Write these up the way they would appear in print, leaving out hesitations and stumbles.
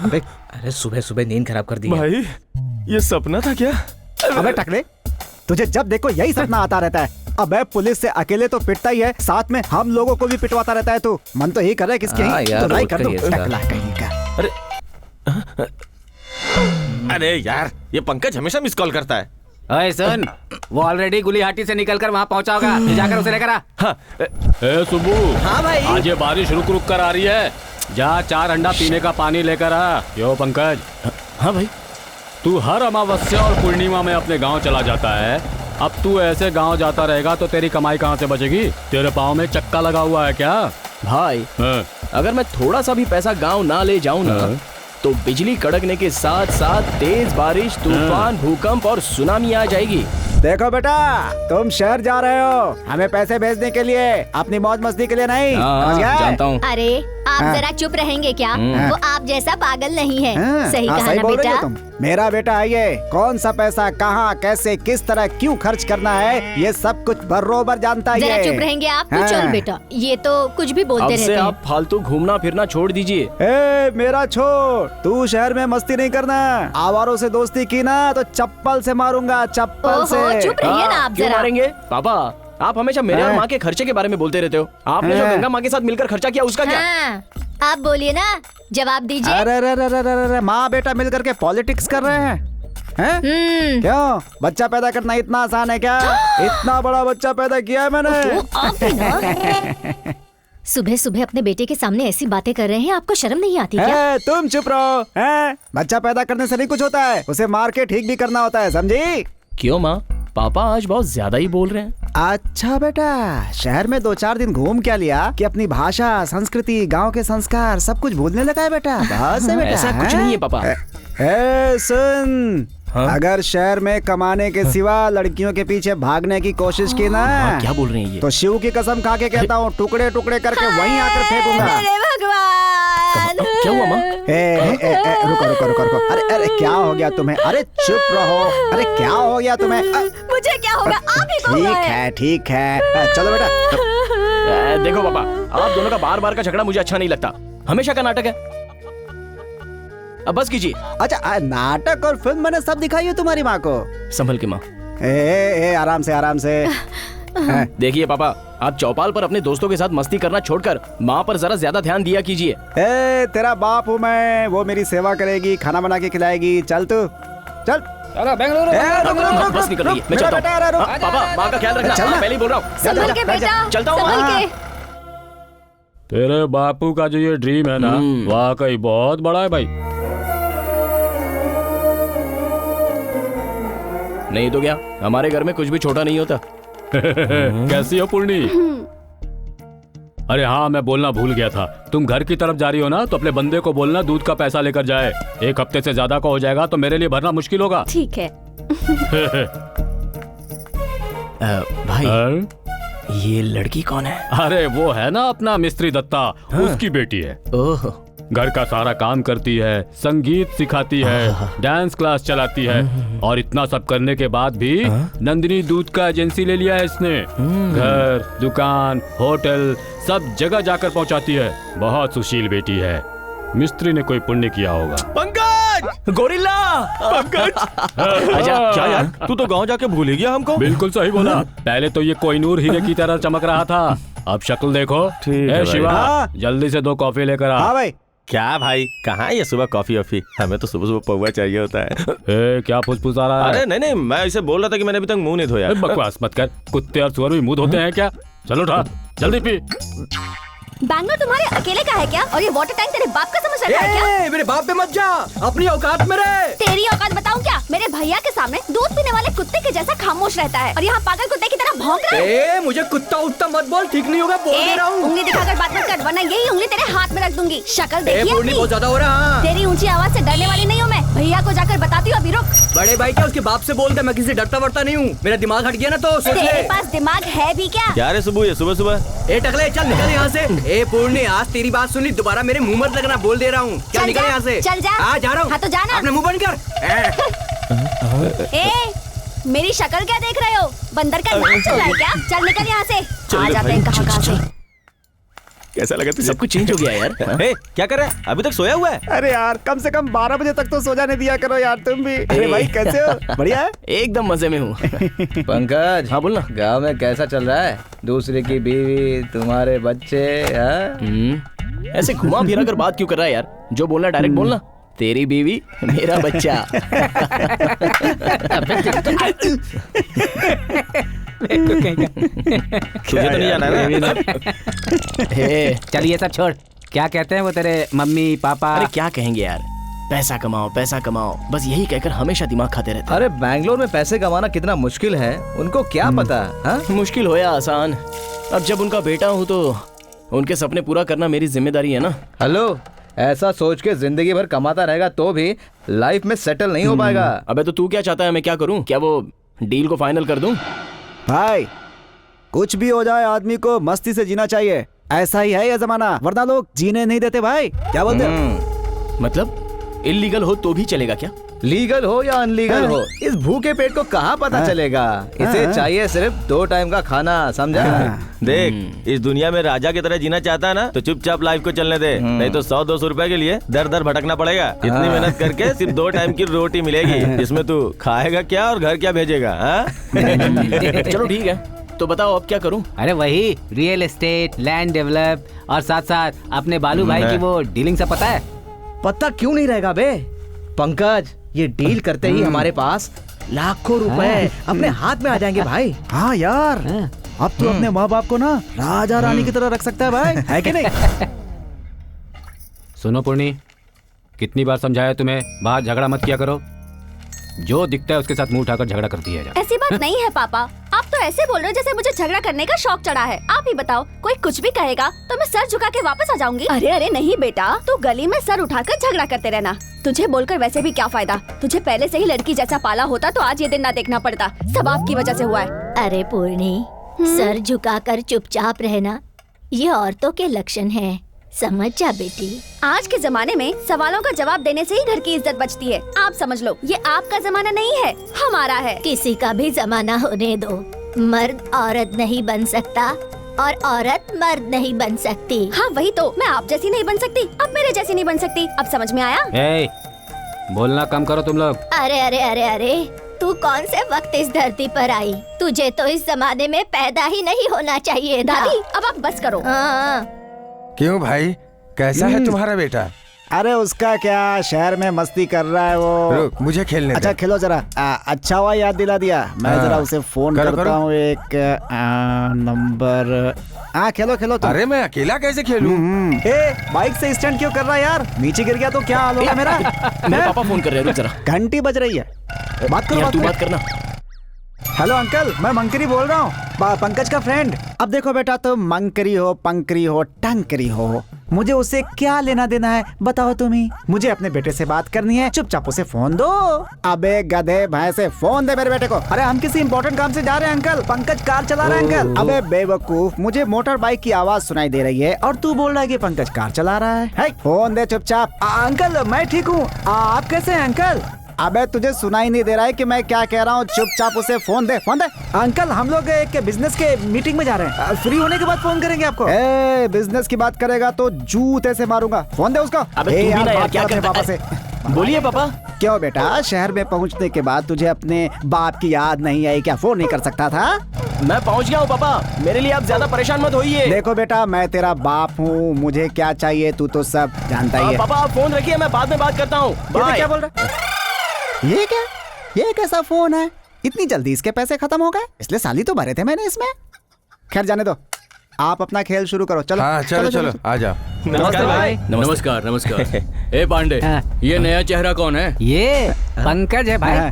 अरे सुबह सुबह नींद खराब कर दी भाई, ये सपना था क्या? अबे टकले, तुझे जब देखो यही सपना आता रहता है। अबे पुलिस से अकेले तो पिटता ही है, साथ में हम लोगों को भी पिटवाता रहता है तू। मन तो यही कर रहा है किसके तो नहीं कर दूं। टकला कहीं का। अरे यार, ये पंकज हमेशा मिस कॉल करता है। अरे सुन, वो ऑलरेडी गुलिहाटी से निकलकर वहाँ पहुँचा होगा, जाकर उसे लेकर आ। हाँ। ए सुबू, हाँ भाई, आज ये बारिश रुक रुक कर आ रही है, जा 4 अंडा पीने का पानी लेकर आ। यो पंकज। हाँ भाई, तू हर अमावस्या और पूर्णिमा में अपने गांव चला जाता है। अब तू ऐसे गांव जाता रहेगा तो तेरी कमाई कहाँ से बचेगी? तेरे पाँव में चक्का लगा हुआ है क्या? भाई, अगर मैं थोड़ा सा भी पैसा गांव ना ले जाऊं ना, तो बिजली कड़कने के साथ साथ तेज बारिश, तूफान, भूकंप और सुनामी आ जाएगी। देखो बेटा, तुम शहर जा रहे हो हमें पैसे भेजने के लिए, अपनी मौज मस्ती के लिए नहीं। जानता हूँ। अरे आप जरा चुप रहेंगे क्या? वो आप जैसा पागल नहीं है। सही कहा ना बेटा। तुम मेरा बेटा है ये, कौन सा पैसा कहाँ कैसे किस तरह क्यों खर्च करना है ये सब कुछ बरोबर जानता है। जरा चुप रहेंगे आप? चल बेटा, ये तो कुछ भी बोलते रहते हैं। आप फालतू घूमना फिरना छोड़ दीजिए। ए मेरा छोड़, तू शहर में मस्ती नहीं करना। आवारों से दोस्ती की ना तो चप्पल से मारूंगा, चप्पल से। चुप रहिए ना आप क्यों जरा। मारेंगे? पापा, आप हमेशा मेरे और माँ के खर्चे के बारे में बोलते रहते हो। आपने जो गंगा माँ के साथ मिलकर खर्चा किया उसका क्या? आप बोलिए ना, जवाब दीजिए। अरे माँ बेटा मिलकर के पॉलिटिक्स कर रहे हैं? क्यों? बच्चा पैदा करना इतना आसान है क्या? इतना बड़ा बच्चा पैदा किया है मैंने। सुबह सुबह अपने बेटे के सामने ऐसी बातें कर रहे हैं, आपको शर्म नहीं आती क्या? तुम चुप रहो। बच्चा पैदा करने से नहीं कुछ होता है, उसे मार के ठीक भी करना होता है, समझी? क्यों माँ, पापा आज बहुत ज्यादा ही बोल रहे हैं। अच्छा बेटा, शहर में 2-4 दिन घूम क्या लिया कि अपनी भाषा, संस्कृति, गांव के संस्कार सब कुछ भूलने लगा है बेटा? बस है बेटा। ऐसा कुछ नहीं है पापा। सुन, अगर शहर में कमाने के सिवा लड़कियों के पीछे भागने की कोशिश की ना, क्या बोल रहे हैं ये? तो शिव की कसम खा के कहता हूँ टुकड़े टुकड़े करके वहीं आकर फेंकूंगा। अरे भगवान, क्या हुआ माँ? रुको। अरे क्या हो गया तुम्हें? अरे चुप रहो। अरे क्या हो गया तुम्हें? मुझे क्या होगा? आप ही को ठीक है, चलो बेटा। देखो पापा, आप दोनों का बार बार का झगड़ा मुझे अच्छा नहीं लगता। हमेशा का नाटक है, अब बस कीजिए। अच्छा, नाटक और फिल्म मैंने सब दिखाई है तुम्हारी माँ को। संभल के माँ। आराम से। देखिए पापा, आप चौपाल पर अपने दोस्तों के साथ मस्ती करना छोड़कर माँ पर जरा ज्यादा ध्यान दिया कीजिए। तेरा बाप हूँ मैं, वो मेरी सेवा करेगी, खाना बना के खिलाएगी। चल तू, चल। बेंगलुरु बस निकल रही है, मैं चलता हूँ। पापा, माँ का ख्याल रखना, मैं पहले ही बोल रहा हूँ। संभल के बेटा, चलता हूँ। तेरे बापू का जो ये ड्रीम है ना, वाकई बहुत बड़ा है भाई। नहीं तो क्या, हमारे घर में कुछ भी छोटा नहीं होता। कैसी हो पूर्णी? अरे हाँ, मैं बोलना भूल गया था, तुम घर की तरफ जा रही हो ना तो अपने बंदे को बोलना दूध का पैसा लेकर जाए। 1 हफ्ते से ज्यादा का हो जाएगा तो मेरे लिए भरना मुश्किल होगा। ठीक है। भाई, ये लड़की कौन है? अरे वो है ना अपना मिस्त्री दत्ता, उसकी बेटी है। ओह, घर का सारा काम करती है, संगीत सिखाती है, डांस क्लास चलाती है, और इतना सब करने के बाद भी नंदिनी दूध का एजेंसी ले लिया है इसने। घर, दुकान, होटल सब जगह जाकर पहुंचाती है। बहुत सुशील बेटी है। मिस्त्री ने कोई पुण्य किया होगा। पंकज! गोरिल्ला! पंकज! क्या यार, तू तो गांव जाके भूल ही गया हमको। बिल्कुल सही बोला। पहले तो ये कोहिनूर हीरे की तरह चमक रहा था, अब शक्ल देखो। शिवा, जल्दी से 2 कॉफी लेकर आ। हाँ भाई। क्या भाई, कहाँ ये सुबह कॉफी वॉफी? हमें तो सुबह सुबह पौवा चाहिए होता है। क्या फुसफुसा रहा है? अरे नहीं, मैं इसे बोल रहा था कि मैंने अभी तक मुंह नहीं धोया। बकवास मत कर, कुत्ते और सुअर भी मुंह धोते हैं क्या? चलो उठा, जल्दी पी। बैंगलोर तुम्हारे अकेले का है क्या? और ये वाटर टैंक तेरे बाप का समझ रखा है क्या? मेरे बाप पे मत जा, अपनी औकात में रह। तेरी औकात बताऊं क्या? मेरे भैया के सामने दूध पीने वाले कुत्ते के जैसा खामोश रहता है, और यहाँ पागल कुत्ते की तरह भौंक रहा है। मुझे कुत्ता उत्ता मत बोल, ठीक नहीं होगा, बोल दे रहा हूँ। उंगली दिखाकर बात मत कर, वरना यही उंगली तेरे हाथ में रख दूंगी। शक्ल देखिए अपनी। बहुत ज्यादा हो रहा। तेरी ऊंची आवाज से डरने वाली नहीं हूँ मैं। भैया को जाकर बताती हूँ, अभी रुक। बड़े भाई क्या उसके बाप से बोल दे, मैं किसी डरता वरता नहीं हूँ। मेरा दिमाग हट गया ना तो सोच ले। तेरे पास दिमाग है भी क्या? क्या रे सुबह, ये सुबह सुबह? ए टकले, चल निकल यहाँ से। ए पूर्णी, आज तेरी बात सुनी, दोबारा मेरे मुंह मत लगना, बोल दे रहा हूँ। क्या निकल यहाँ से? चल जा। जा रहा हूँ। हाँ तो जाना। अपना मुंह बंद कर। मेरी शक्ल क्या देख रहे हो? बंदर का नाच चल रहा है क्या? चल निकल यहाँ से। आ जाते हैं कहाँ से। कैसा लगा तुझे? सब कुछ चेंज हो गया यार। हे, क्या कर रहा है? अभी तक सोया हुआ है? अरे यार कम से कम 12 बजे तक तो सो जाने दिया करो यार तुम भी। अरे भाई कैसे हो? बढ़िया है? एकदम मजे में हूँ। पंकज, हाँ बोलना। गांव में कैसा चल रहा है? दूसरे की बीवी, तुम्हारे बच्चे, हाँ? ऐसे घुमा फिरा कर बात क्यों कर रहा है यार? जो बोलना डायरेक्ट बोलना। तेरी बीवी, मेरा बच्चा। तुझे तो नहीं जाना है ना? चल ये सब छोड़, क्या कहते हैं वो तेरे मम्मी पापा? अरे क्या कहेंगे यार, पैसा कमाओ पैसा कमाओ, बस यही कहकर हमेशा दिमाग खाते रहते हैं। अरे बैंगलोर में पैसे कमाना कितना मुश्किल है, उनको क्या पता? हाँ? मुश्किल हो या आसान, अब जब उनका बेटा हूँ तो उनके सपने पूरा करना मेरी जिम्मेदारी है ना। हेलो, ऐसा सोच के जिंदगी भर कमाता रहेगा तो भी लाइफ में सेटल नहीं हो पाएगा। अबे तो तू क्या चाहता है मैं क्या करूँ? क्या वो डील को फाइनल कर दूं? भाई कुछ भी हो जाए आदमी को मस्ती से जीना चाहिए, ऐसा ही है ये जमाना, वरना लोग जीने नहीं देते भाई। क्या बोलते हो? मतलब इलीगल हो तो भी चलेगा क्या? लीगल हो या अनलीगल हो, इस भूखे पेट को कहाँ पता चलेगा? इसे चाहिए सिर्फ 2 टाइम का खाना, समझा? देख, इस दुनिया में राजा की तरह जीना चाहता है ना, तो चुपचाप लाइफ को चलने दे, नहीं तो 100-200 रुपए के लिए दर दर भटकना पड़ेगा। इतनी मेहनत करके सिर्फ 2 टाइम की रोटी मिलेगी, इसमें तू खाएगा क्या और घर क्या भेजेगा? चलो ठीक है, तो बताओ अब क्या करूं? अरे वही रियल एस्टेट, लैंड डेवलप और साथ साथ अपने बालू भाई की वो डीलिंग सब पता है? पता क्यों नहीं रहेगा बे? पंकज, ये डील करते ही हमारे पास लाखों रुपए अपने हाथ में आ जाएंगे भाई। हाँ यार, अब तो अपने माँ बाप को ना राजा रानी की तरह रख सकता है भाई, है कि नहीं? सुनो पूर्णी, कितनी बार समझाया तुम्हें, बाहर झगड़ा मत किया करो। जो दिखता है उसके साथ मुंह उठाकर झगड़ा कर दिया जाए। ऐसी बात नहीं है पापा, आप तो ऐसे बोल रहे हो जैसे मुझे झगड़ा करने का शौक चढ़ा है। आप ही बताओ, कोई कुछ भी कहेगा तो मैं सर झुका के वापस आ जाऊंगी। अरे अरे नहीं बेटा, तू गली में सर उठाकर झगड़ा करते रहना। तुझे बोलकर वैसे भी क्या फायदा, तुझे पहले से ही लड़की जैसा पाला होता तो आज ये दिन ना देखना पड़ता। सब आपकी वजह से हुआ है। अरे पूर्णी, सर झुकाकर चुपचाप रहना ये औरतों के लक्षण हैं, समझ जा बेटी। आज के जमाने में सवालों का जवाब देने से ही घर की इज्जत बचती है। आप समझ लो, ये आपका जमाना नहीं है, हमारा है। किसी का भी जमाना होने दो, मर्द औरत नहीं बन सकता और औरत मर्द नहीं बन सकती। हाँ वही तो, मैं आप जैसी नहीं बन सकती, अब मेरे जैसी नहीं बन सकती। अब समझ में आया? ए, बोलना कम करो तुम लोग। अरे अरे अरे अरे, तू कौन से वक्त इस धरती पर आई? तुझे तो इस जमाने में पैदा ही नहीं होना चाहिए था। दादी अब आप बस करो। क्यों भाई, कैसा है तुम्हारा बेटा? अरे उसका क्या, शहर में मस्ती कर रहा है वो। रुक, मुझे खेलने अच्छा दे। खेलो जरा। अच्छा हुआ याद दिला दिया, मैं जरा उसे फोन करता हूँ। एक नंबर। हाँ खेलो खेलो तुम। अरे मैं अकेला कैसे खेलूं? बाइक से स्टैंड क्यों कर रहा है यार? नीचे गिर गया तो क्या हाल होगा मेरा? मेरे पापा फोन कर रहे हैं, रुक जरा। घंटी बज रही है, बात करो। यार तू बात करना। हेलो अंकल, मैं मंकरी बोल रहा हूँ, पंकज का फ्रेंड। अब देखो बेटा, तुम मंकरी हो, पंकरी हो, टंकरी हो, मुझे उससे क्या लेना देना है बताओ तुम ही। मुझे अपने बेटे से बात करनी है, चुपचाप उसे फोन दो। अबे गधे भैंसे, फोन दे मेरे बेटे को। अरे हम किसी इंपॉर्टेंट काम से जा रहे हैं अंकल, पंकज कार चला रहा है अंकल। अबे बेवकूफ, मुझे मोटर बाइक की आवाज सुनाई दे रही है और तू बोल रहा है कि पंकज कार चला रहा है। फोन दे चुपचाप। अंकल मैं ठीक हूँ, आप कैसे हैं अंकल? अबे तुझे सुनाई नहीं दे रहा है कि मैं क्या कह रहा हूँ? चुपचाप उसे फोन दे, फोन दे। अंकल हम लोग एक बिजनेस के मीटिंग में जा रहे हैं, फ्री होने के बाद फोन करेंगे आपको। बिजनेस की बात करेगा तो जूते से मारूंगा, फोन दे उसको। अबे तू भी ना यार, क्या करता पापा से? बोलिए पापा। क्यों बेटा, शहर में पहुँचने के बाद तुझे अपने बाप की याद नहीं आई क्या? फोन नहीं कर सकता था? मैं पहुंच गया हूँ पापा, मेरे लिए आप ज्यादा परेशान मत होइए। देखो बेटा, मैं तेरा बाप हूँ, मुझे क्या चाहिए तू तो सब जानता ही है। पापा आप फोन रखिए, मैं बाद में बात करता हूँ। क्या बोल रहा है? ये क्या, ये कैसा फोन है? इतनी जल्दी इसके पैसे खत्म हो गए? इसलिए साली तो भरे थे मैंने इसमें। खैर जाने दो, आप अपना खेल शुरू करो। चलो हाँ चलो चलो, आ जाओ। नमस्कार भाई। नमस्कार नमस्कार। ए पांडे, ये नया चेहरा कौन है? ये पंकज है भाई,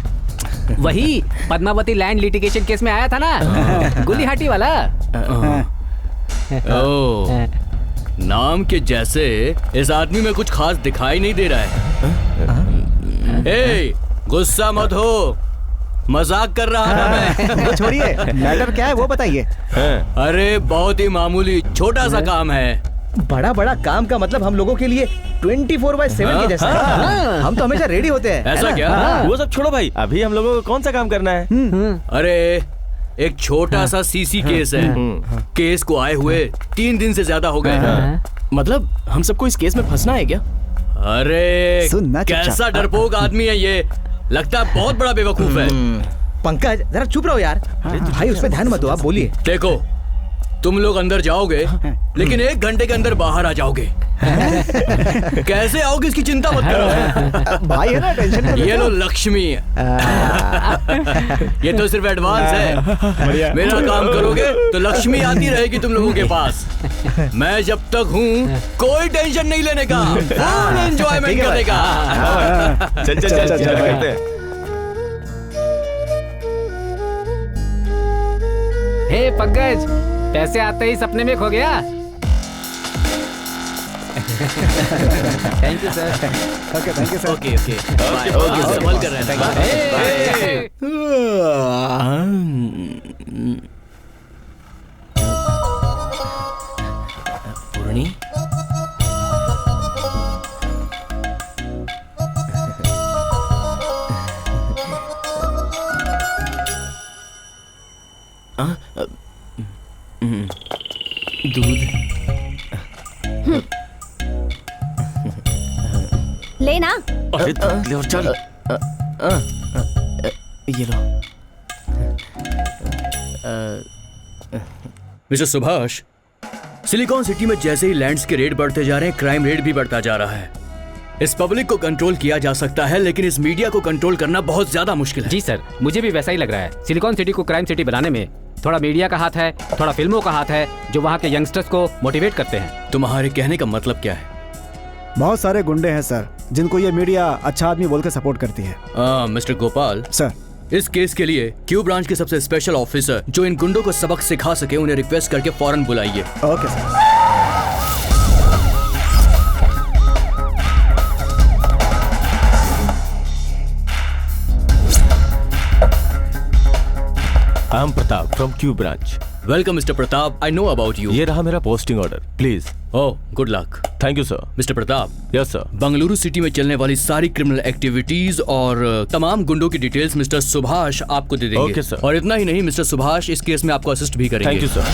वही पद्मावती लैंड लिटिगेशन केस में आया था ना, गुलिहाटी वाला। ओह, नाम के जैसे इस आदमी में कुछ खास दिखाई नहीं दे रहा है। ए, गुस्सा मत हो, मजाक कर रहा था मैं। वो छोड़िए, मैटर क्या है वो बताइए। अरे बहुत ही मामूली छोटा सा काम है। बड़ा बड़ा काम का मतलब हम लोगों के लिए 24/7 के जैसा है। हम तो हमेशा रेडी होते हैं। ऐसा क्या? वो सब छोड़ो भाई, अभी हम लोगों को कौन सा काम करना है? अरे एक छोटा सा सीसी केस है। केस को आए हुए 3 दिन से ज्यादा हो गए। मतलब हम सबको इस केस में फंसना है क्या? अरे सुनना चुपचाप। कैसा डरपोक आदमी है ये, लगता है बहुत बड़ा बेवकूफ है। पंकज जरा चुप रहो यार। भाई उस पर ध्यान मत दो, आप बोलिए। देखो तुम लोग अंदर जाओगे लेकिन 1 घंटे के अंदर बाहर आ जाओगे। कैसे आओगे इसकी चिंता मत करो। भाई है ना, टेंशन मत ये लो लक्ष्मी। ये तो सिर्फ एडवांस है। मेरा काम करोगे तो लक्ष्मी आती रहेगी तुम लोगों के पास। मैं जब तक हूँ कोई टेंशन नहीं लेने का, फुल एंजॉयमेंट करने का। चल चल चल चल करते हैं। हे पंकज, पैसे आते ही सपने में खो गया। Thank you sir. Okay thank you sir. Okay okay okay, संभाल कर रहे हैं। पूर्णी, दूध लेना। अरे ले और चल। ये लो। मिस्टर सुभाष, सिलिकॉन सिटी में जैसे ही लैंड्स के रेट बढ़ते जा रहे हैं, क्राइम रेट भी बढ़ता जा रहा है। इस पब्लिक को कंट्रोल किया जा सकता है लेकिन इस मीडिया को कंट्रोल करना बहुत ज्यादा मुश्किल है। जी सर, मुझे भी वैसा ही लग रहा है। सिलिकॉन सिटी को क्राइम सिटी बनाने में थोड़ा मीडिया का हाथ है, थोड़ा फिल्मों का हाथ है, जो वहाँ के यंगस्टर्स को मोटिवेट करते हैं। तुम्हारे कहने का मतलब क्या है? बहुत सारे गुंडे हैं सर, जिनको ये मीडिया अच्छा आदमी बोल के सपोर्ट करती है। मिस्टर गोपाल सर, इस केस के लिए क्यू ब्रांच के सबसे स्पेशल ऑफिसर जो इन गुंडों को सबक सिखा सके, उन्हें रिक्वेस्ट करके फौरन बुलाइए। Okay sir. I am Pratap from Q branch. Welcome mister Pratap, I know about you. ये रहा मेरा posting order, please. Oh good luck. Thank you sir. Mister Pratap, yes sir. Bengaluru city में चलने वाली सारी क्रिमिनल एक्टिविटीज और तमाम गुंडों की डिटेल्स मिस्टर सुभाष आपको दे देंगे। Okay sir. और इतना ही नहीं, मिस्टर सुभाष इस केस में आपको असिस्ट भी करेंगे। Thank you sir.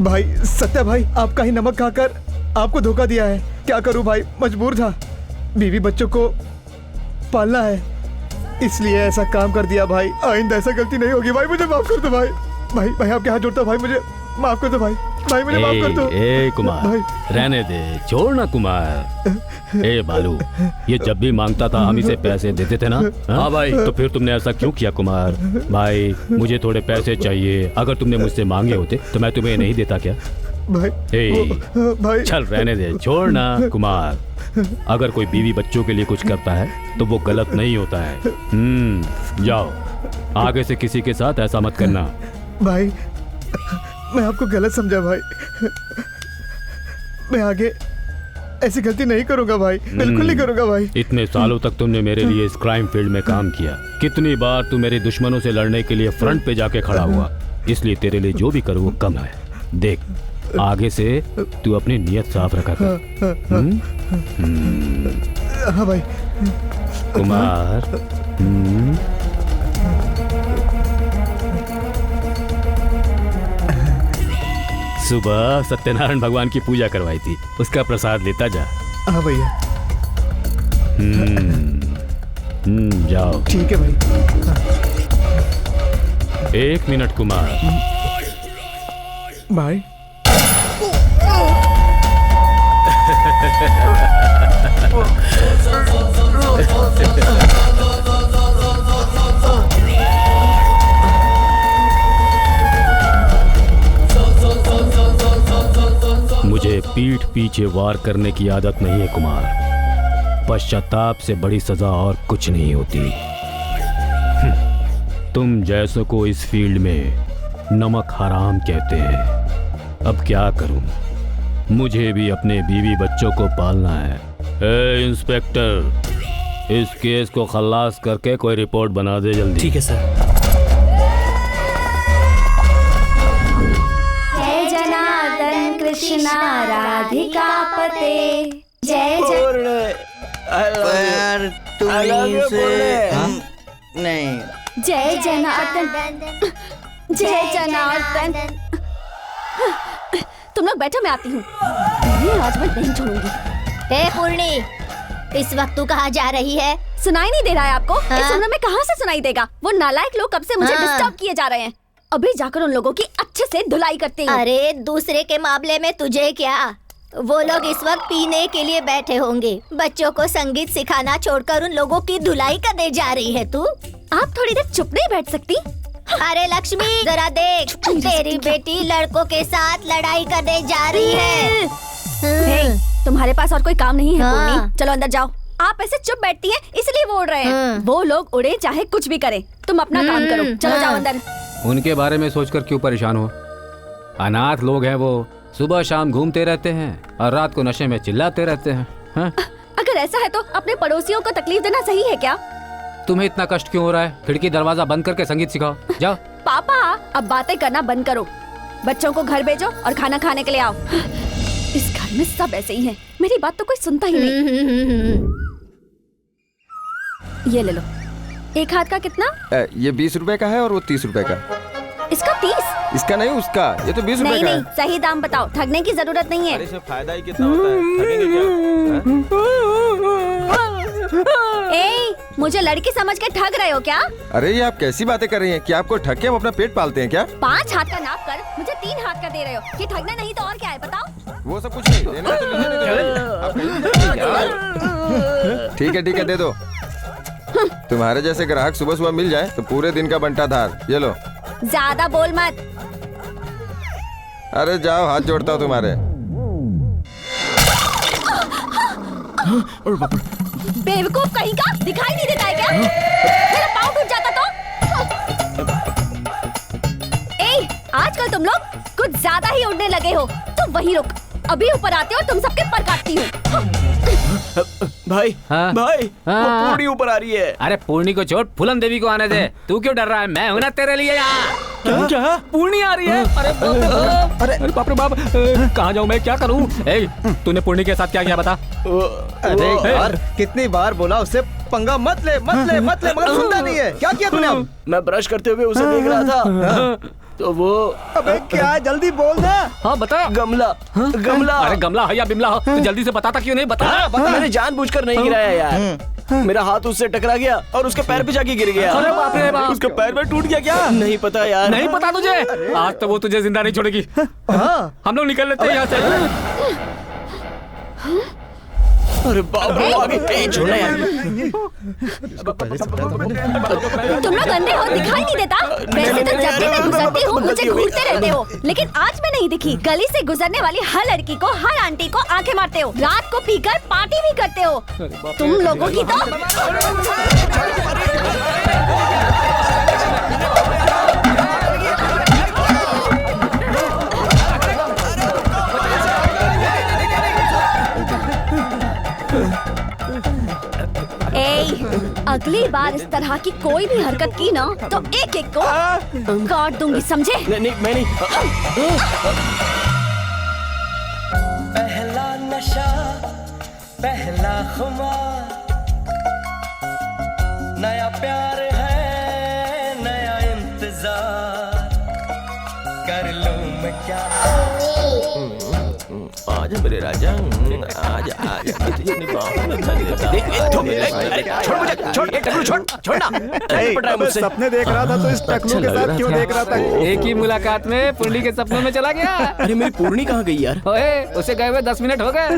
भाई सत्या भाई, आपका ही नमक खाकर आपको धोखा दिया है। क्या करूं भाई, मजबूर था। बीवी बच्चों को पालना है, इसलिए ऐसा काम कर दिया भाई। आइंदा ऐसा गलती नहीं होगी भाई, मुझे माफ कर दो भाई। भाई भाई आपके हाथ जोड़ता भाई, मुझे माफ कर दो भाई। भाई मुझे माफ कर दो। ए कुमार, भाई। रहने दे, छोड़ ना कुमार। ए बालू, ये जब भी मांगता था हम इसे पैसे देते थे ना। हाँ भाई। तो फिर तुमने ऐसा क्यों किया कुमार? भाई मुझे थोड़े पैसे चाहिए, अगर तुमने मुझसे मांगे होते तो मैं तुम्हें नहीं देता क्या? भाई भाई चल रहने दे, छोड़ ना कुमार। अगर कोई बीवी बच्चों के लिए कुछ करता है तो वो गलत नहीं होता है। जाओ, आगे से किसी के साथ ऐसा मत करना। भाई मैं आपको गलत समझा भाई, मैं आगे ऐसी गलती नहीं करूंगा भाई, बिल्कुल नहीं करूंगा भाई। इतने सालों तक तुमने मेरे लिए इस क्राइम फील्ड में काम किया, कितनी बार तू मेरे दुश्मनों से लड़ने के लिए फ्रंट पे जाके खड़ा हुआ, इसलिए तेरे लिए जो भी करूँ वो कम है। देख, आगे से तू अपनी नियत साफ रखा कर। हाँ भाई। कुमार, सुबह सत्यनारायण भगवान की पूजा करवाई थी, उसका प्रसाद लेता जा। हाँ भैया। जाओ। ठीक है भाई। 1 मिनट कुमार। भाई मुझे पीठ पीछे वार करने की आदत नहीं है कुमार। पश्चाताप से बड़ी सजा और कुछ नहीं होती। तुम जैसों को इस फील्ड में नमक हराम कहते हैं। अब क्या करूं, मुझे भी अपने बीवी बच्चों को पालना है। ए इंस्पेक्टर, इस केस को खल्लास करके कोई रिपोर्ट बना दे जल्दी। ठीक है सर। जय जनार्दन कृष्णा राधिका पते, जय नहीं, जय जनार्दन, जय जनार्दन। तुम लोग बैठो, मैं आती हूँ। आज मैं नहीं छोड़ूंगी। ए पूर्णी, इस वक्त तू कहाँ जा रही है? सुनाई नहीं दे रहा है आपको? हाँ? इस उम्र में कहाँ से सुनाई देगा? वो नालायक लोग कब से मुझे हाँ? डिस्टर्ब किए जा रहे हैं। अभी जाकर उन लोगों की अच्छे से धुलाई करती हूँ। अरे दूसरे के मामले में तुझे क्या? वो लोग इस वक्त पीने के लिए बैठे होंगे। बच्चों को संगीत सिखाना छोड़कर उन लोगों की धुलाई करने जा रही है तू? आप थोड़ी देर चुप नहीं बैठ सकती? अरे लक्ष्मी, जरा देख, तेरी बेटी लड़कों के साथ लड़ाई करने जा रही है। हे, तुम्हारे पास और कोई काम नहीं है? हाँ। पूर्णी, चलो अंदर जाओ। आप ऐसे चुप बैठती हैं, इसलिए वो उड़ रहे हैं। वो लोग उड़े चाहे कुछ भी करें, तुम अपना काम करो। चलो जाओ अंदर। उनके बारे में सोचकर क्यों परेशान हो? अनाथ लोग हैं वो, सुबह शाम घूमते रहते हैं और रात को नशे में चिल्लाते रहते हैं। हाँ? अगर ऐसा है तो अपने पड़ोसियों को तकलीफ देना सही है क्या? तुम्हें इतना कष्ट क्यों हो रहा है? खिड़की दरवाजा बंद करके संगीत सिखाओ, जाओ। पापा, अब बातें करना बंद करो। बच्चों को घर भेजो और खाना खाने के लिए आओ। इस घर में सब ऐसे ही हैं। मेरी बात तो कोई सुनता ही नहीं। ये ले लो। एक हाथ का कितना? ये 20 रुपए का है और वो 30 रुपए का। इसका 30? इसका नहीं, उसका। ये तो 20 रुपए नहीं का नहीं, सही दाम बताओ, ठगने की जरूरत नहीं है। अरे इसमें फायदा ही कितना होता है, ठगेंगे क्या? ए, मुझे लड़की समझ के ठग रहे हो क्या? अरे ये आप कैसी बातें कर रही हैं? क्या आपको ठग के हम अपना पेट पालते हैं क्या? 5 हाथ का नाप कर मुझे 3 हाथ का दे रहे हो। ये ठगना नहीं तो और क्या है बताओ? वो सब कुछ नहीं, देना तो ठीक है दे दो। तुम्हारे जैसे ग्राहक सुबह सुबह मिल जाए तो पूरे दिन का बंटा धार। ये लो। ज्यादा बोल मत। अरे जाओ, हाथ जोड़ता हूँ तुम्हारे। बेवकूफ कहीं का, दिखाई नहीं देता है क्या? मेरा पाँव टूट जाता तो। ए, आजकल तुम लोग कुछ ज्यादा ही उड़ने लगे हो। तुम वहीं रुक, अभी ऊपर आते हो, तुम सबके पर काटती हूँ। भाई, हाँ? भाई, वो हाँ। पूर्णी ऊपर आ रही है। अरे पूर्णी को छोड़, फूलन देवी को आने दे। तू क्यों डर रहा है? मैं हूं ना तेरे लिए यहाँ। क्या? पूर्णी आ रही है? अरे बाप रे बाप, कहाँ जाऊँ मैं, क्या करूँ? तूने पूर्णी के साथ क्या किया बता? अरे यार, कितनी बार बोला उसे पंगा मत ले मगर सुनता नहीं है। क्या किया तूने अब? मैं ब्रश करते हुए उसे देख रहा था तो वो। अबे क्या, जल्दी बोल ना। हाँ बता। गमला। अरे गमला है या बिमला हो, तू जल्दी से बताता क्यों नहीं? बता। मैंने जानबूझकर नहीं गिराया यार। मेरा हाथ उससे टकरा गया और उसके पैर पे जाके गिर गया। अरे बाप रे बाप। उसके पैर में टूट गया क्या? नहीं पता यार। नहीं पता तुझे? आज तो वो तुझे जिंदा नहीं छोड़ेगी। हम लोग निकल लेते हैं यहाँ से। अरे बाप रे, आगे छोड़ना यार। तुम लोग अंधे हो, दिखाई नहीं देता? वैसे तो जब भी मैं गुजरती हूँ मुझे घूरते रहते हो, लेकिन आज मैं नहीं दिखी। गली से गुजरने वाली हर लड़की को, हर आंटी को आंखें मारते हो। रात को पीकर पार्टी भी करते हो। तुम लोगों की तो अगली बार इस तरह की कोई भी हरकत की ना तो एक एक को काट दूंगी, समझे? नहीं, मैं नहीं। पहला नशा, पहला खुमार, नया प्यार है, नया इंतजार, कर लूं मैं क्या? आजा मेरे राजा, आजा सपने देख रहा था तो इस टकलू के साथ क्यों देख रहा था? एक ही मुलाकात में पूर्णी के सपनों में चला गया। अरे मेरी पूर्णी कहाँ गई यार? ओए, उसे गए हुए 10 मिनट हो गए।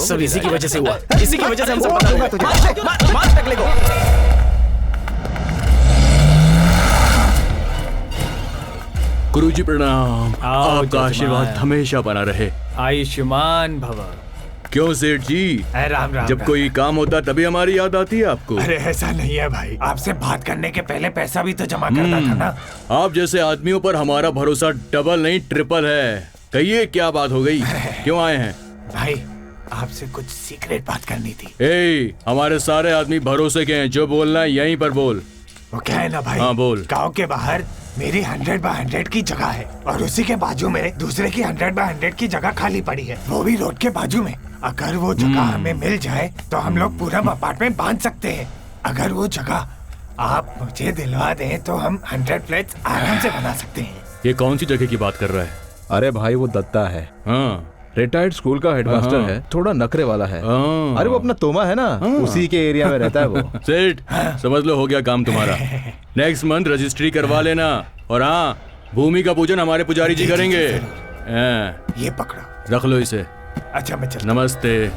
सब इसी की वजह से हुआ। इसी की वजह से हम सब पता लगा। मार टकले को। गुरुजी प्रणाम। आपका आशीर्वाद हमेशा बना रहे। आयुष्मान भव। क्यों सेठ जी? राम राम। जब कोई काम होता तभी हमारी याद आती है आपको? अरे ऐसा नहीं है भाई, आपसे बात करने के पहले पैसा भी तो जमा करना था ना। आप जैसे आदमियों पर हमारा भरोसा डबल नहीं ट्रिपल है। कहिए क्या बात हो गई, क्यों आए हैं? भाई आपसे कुछ सीक्रेट बात करनी थी। हमारे सारे आदमी भरोसे के हैं, जो बोलना है यहीं पर बोल। वो क्या है ना भाई, हाँ बोल। गांव के बाहर मेरी 100x100 की जगह है और उसी के बाजू में दूसरे की 100x100 की जगह खाली पड़ी है, वो भी रोड के बाजू में। अगर वो जगह हमें मिल जाए तो हम लोग पूरा अपार्टमेंट बांध सकते हैं। अगर वो जगह आप मुझे दिलवा दें तो हम 100 फ्लैट्स आराम से बना सकते हैं। ये कौन सी जगह की बात कर रहा है? अरे भाई वो दत्ता है, हाँ रिटायर्ड स्कूल का हेडमास्टर है, थोड़ा नखरे वाला है। अरे वो अपना तोमा है ना, उसी के एरिया में रहता है वो। सेठ समझ लो हो गया काम तुम्हारा। नेक्स्ट मंथ रजिस्ट्री करवा लेना और हाँ भूमि का पूजन हमारे पुजारी जी करेंगे। ये पकड़ो, रख लो इसे। अच्छा मैं चलता। नमस्ते।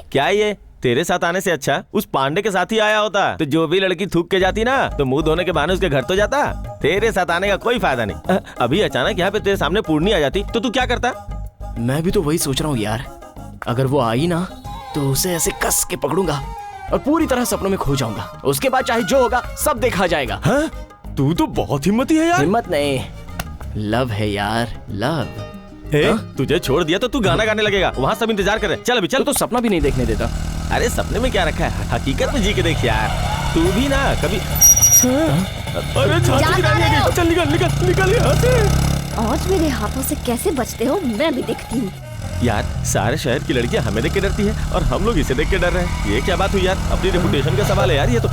क्या ये तेरे साथ आने से अच्छा उस पांडे के साथ ही आया होता, तो जो भी लड़की थूक के जाती ना तो मुंह धोने के बहाने उसके घर तो जाता। तेरे साथ आने का कोई फायदा नहीं। अभी अचानक यहाँ पे तेरे सामने पूर्णी आ जाती तो तू क्या करता? मैं भी तो वही सोच रहा हूँ यार, अगर वो आई ना तो उसे ऐसे कस के पकड़ूंगा और पूरी तरह सपनों में खो जाऊंगा। उसके बाद चाहे जो होगा सब देखा जाएगा। तू तो बहुत हिम्मती है यार। हिम्मत नहीं, लव है यार, लव। तुझे छोड़ दिया तो तू गाना गाने लगेगा, वहाँ सब इंतजार कर रहे। चल अभी चल। तो सपना भी नहीं देखने देता। अरे सपने में क्या रखा है, हकीकत में जी के देख यार। तू भी ना कभी। अरे चल निकल निकल निकल यहाँ से। आज मेरे हाथों से कैसे बचते हो मैं भी देखती हूँ। यार सारे शहर की लड़कियां हमें देख के डरती है और हम लोग इसे देख के डर रहे हैं। ये क्या बात हुई यार, अपनी रेपुटेशन का सवाल है यार ये तो।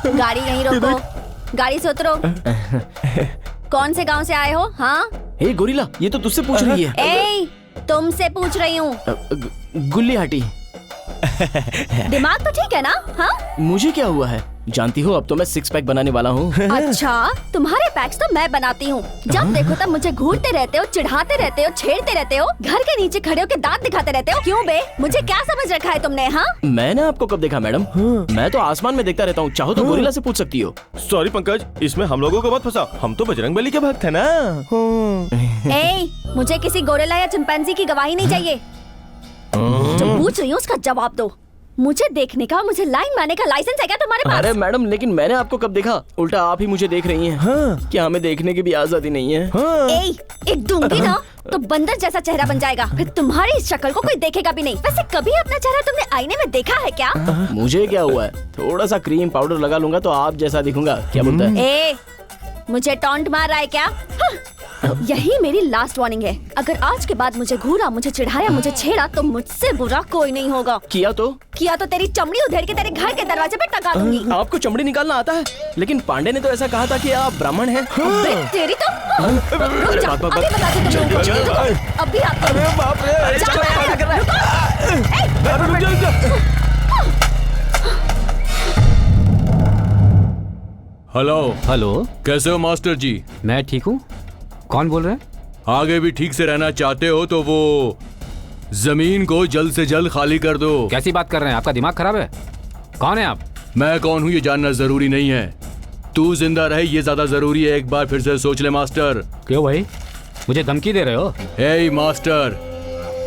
गाड़ी यहीं रोको, गाड़ी से उतरो। कौन से गांव से आए हो? हाँ गोरिल्ला, ये तो तुझसे पूछ रही है। तुमसे पूछ रही हूँ। गुल्लीहाटी। दिमाग तो ठीक है ना? हाँ मुझे क्या हुआ है जानती हो, अब तो मैं 6 पैक बनाने वाला हूँ। अच्छा तुम्हारे पैक्स तो मैं बनाती हूँ। जब देखो तब मुझे घूरते रहते हो, चिढ़ाते रहते हो, छेड़ते रहते हो, घर के नीचे खड़े होकर दांत दिखाते रहते हो। क्यों बे, मुझे क्या समझ रखा है तुमने? हाँ मैंने आपको कब देखा मैडम? मैं तो आसमान में देखता रहता हूँ, चाहो तो गोरिल्ला से पूछ सकती हो। सॉरी पंकज, इसमें हम लोगों को मत फंसाओ, हम तो बजरंगबली के भक्त है ना। मुझे किसी गोरिल्ला या चिंपैंजी की गवाही नहीं चाहिए। जो पूछ रही हूँ उसका जवाब दो। मुझे देखने का, मुझे लाइन मारने का लाइसेंस है क्या तुम्हारे पास? अरे मैडम, लेकिन मैंने आपको कब देखा? उल्टा आप ही मुझे देख रही हैं। क्या हमें देखने की भी आजादी नहीं है? एक दूंगी ना तो बंदर जैसा चेहरा बन जाएगा, फिर तुम्हारी इस शक्ल को कोई देखेगा भी नहीं। वैसे कभी अपना चेहरा तुमने आईने में देखा है क्या? मुझे क्या हुआ है, थोड़ा सा क्रीम पाउडर लगा लूंगा तो आप जैसा दिखूंगा। क्या बोलता है? मुझे टॉन्ट मार रहा है क्या? यही मेरी लास्ट वार्निंग है। अगर आज के बाद मुझे घूरा, मुझे चिढ़ाया, मुझे छेड़ा तो मुझसे बुरा कोई नहीं होगा। किया तो तेरी चमड़ी उधेड़ के तेरे घर के दरवाजे पे टंगा दूंगी। आपको चमड़ी निकालना आता है? लेकिन पांडे ने तो ऐसा कहा था कि आप ब्राह्मण हैं। तेरी तो रुक जा, अभी बताती हूँ तुमको। अभी हेलो, कैसे हो मास्टर जी? मैं ठीक हूँ। कौन बोल रहे हैं? आगे भी ठीक से रहना चाहते हो तो वो जमीन को जल्द से जल्द खाली कर दो। कैसी बात कर रहे हैं, आपका दिमाग खराब है? कौन है आप? मैं कौन हूँ ये जानना जरूरी नहीं है, तू जिंदा रहे ये ज्यादा जरूरी है। एक बार फिर से सोच ले मास्टर। क्यों भाई, मुझे धमकी दे रहे हो? हे मास्टर,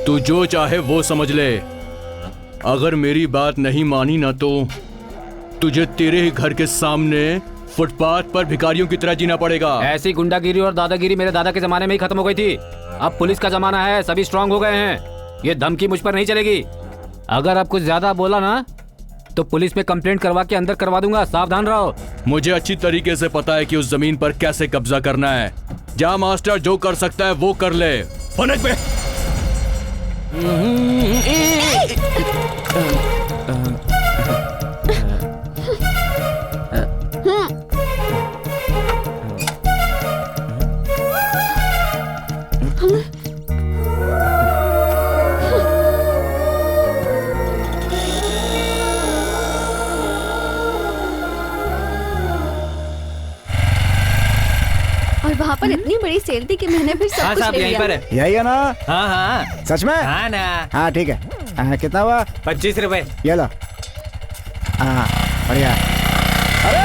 तू जो चाहे वो समझ ले। अगर मेरी बात नहीं मानी ना तो तुझे तेरे ही घर के सामने फुटपाथ पर भिखारियों की तरह जीना पड़ेगा। ऐसी गुंडागिरी और दादागिरी मेरे दादा के जमाने में ही खत्म हो गई थी। अब पुलिस का जमाना है, सभी स्ट्रांग हो गए हैं। ये धमकी मुझ पर नहीं चलेगी। अगर आप कुछ ज्यादा बोला ना तो पुलिस में कंप्लेंट करवा के अंदर करवा दूंगा, सावधान रहो। मुझे अच्छी तरीके से पता है कि उस जमीन पर कैसे कब्जा करना है। जा मास्टर, जो कर सकता है वो कर ले। फनक पे। बड़ी सेल थी कि मैंने फिर सब कुछ ले लिया। यही है ना? हाँ हाँ सच में? हाँ ना। हाँ ठीक है। कितना हुआ? 25 रुपए। ये लो। हाँ बढ़िया। अरे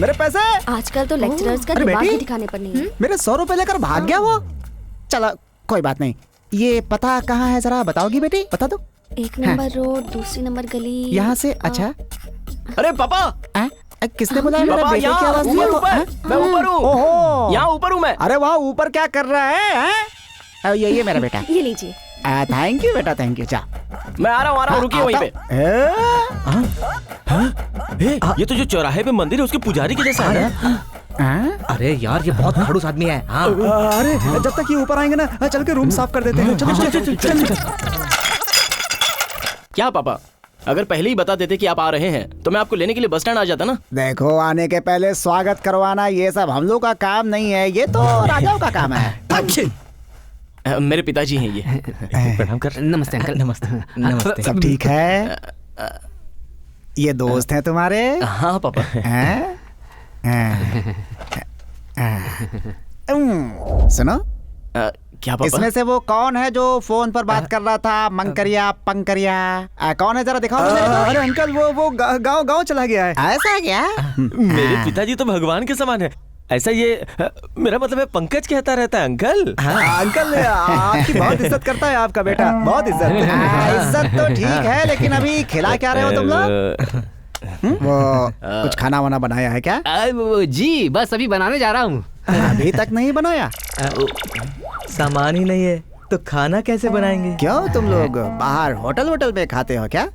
मेरे पैसे! आजकल तो लेक्चरर्स का अरे दिमाग बेटी, ही दिखाने पर नहीं है। मेरे 100 रुपए लेकर भाग गया वो। चलो कोई बात नहीं। ये पता कहाँ है जरा बताओगी बेटी? बता दो। 1 नंबर रोड, दूसरी नंबर गली। यहाँ से? अच्छा। अरे पापा, किसने बुलाया? मेरे बेटे की आवाज दिया तो? मैं ऊपर हूँ। ओहो, यहाँ ऊपर हूँ मैं। अरे वहाँ ऊपर क्या कर रहा है? ये मेरा बेटा। ये लीजिए। थैंक यू बेटा, थैंक यू। जा मैं आ रहा हूँ, रुकिए वहीं पे। ये तो जो चौराहे पे मंदिर है उसके पुजारी के जैसा है ना? अरे यार ये बहुत खड़ूस आदमी है। हाँ। अरे जब तक ये ऊपर आएंगे ना, चल के रूम साफ कर देते हैं। चलो चल चल चल। क्या पापा, अगर पहले ही बता देते कि आप आ रहे हैं तो मैं आपको लेने के लिए बस स्टैंड आ जाता ना। देखो, आने के पहले स्वागत करवाना ये सब हम लोग का काम नहीं है, ये तो राजाओं का काम है। मेरे पिताजी हैं ये। प्रणाम कर। नमस्ते अंकल। नमस्ते। सब ठीक है? ये दोस्त हैं तुम्हारे? हाँ पापा। सुनो, क्या पापा? इसमें से वो कौन है जो फोन पर बात कर रहा था? मंकरिया पंकरिया कौन है? जरा दिखाओ मुझे। अरे अंकल वो गाँव चला गया है। ऐसा क्या? मेरे पिताजी तो भगवान के समान है। ऐसा ये मेरा मतलब है पंकज कहता रहता है अंकल। अंकल आपकी बहुत इज्जत करता है आपका बेटा, बहुत इज्जत। इज्जत तो ठीक है, लेकिन अभी खिला क्या रहे हो तुम लोग? वो कुछ खाना वाना बनाया है क्या? जी बस अभी बनाने जा रहा हूँ। अभी तक नहीं बनाया? सामान ही नहीं है तो खाना कैसे बनाएंगे? क्यों, तुम लोग बाहर होटल में खाते हो क्या?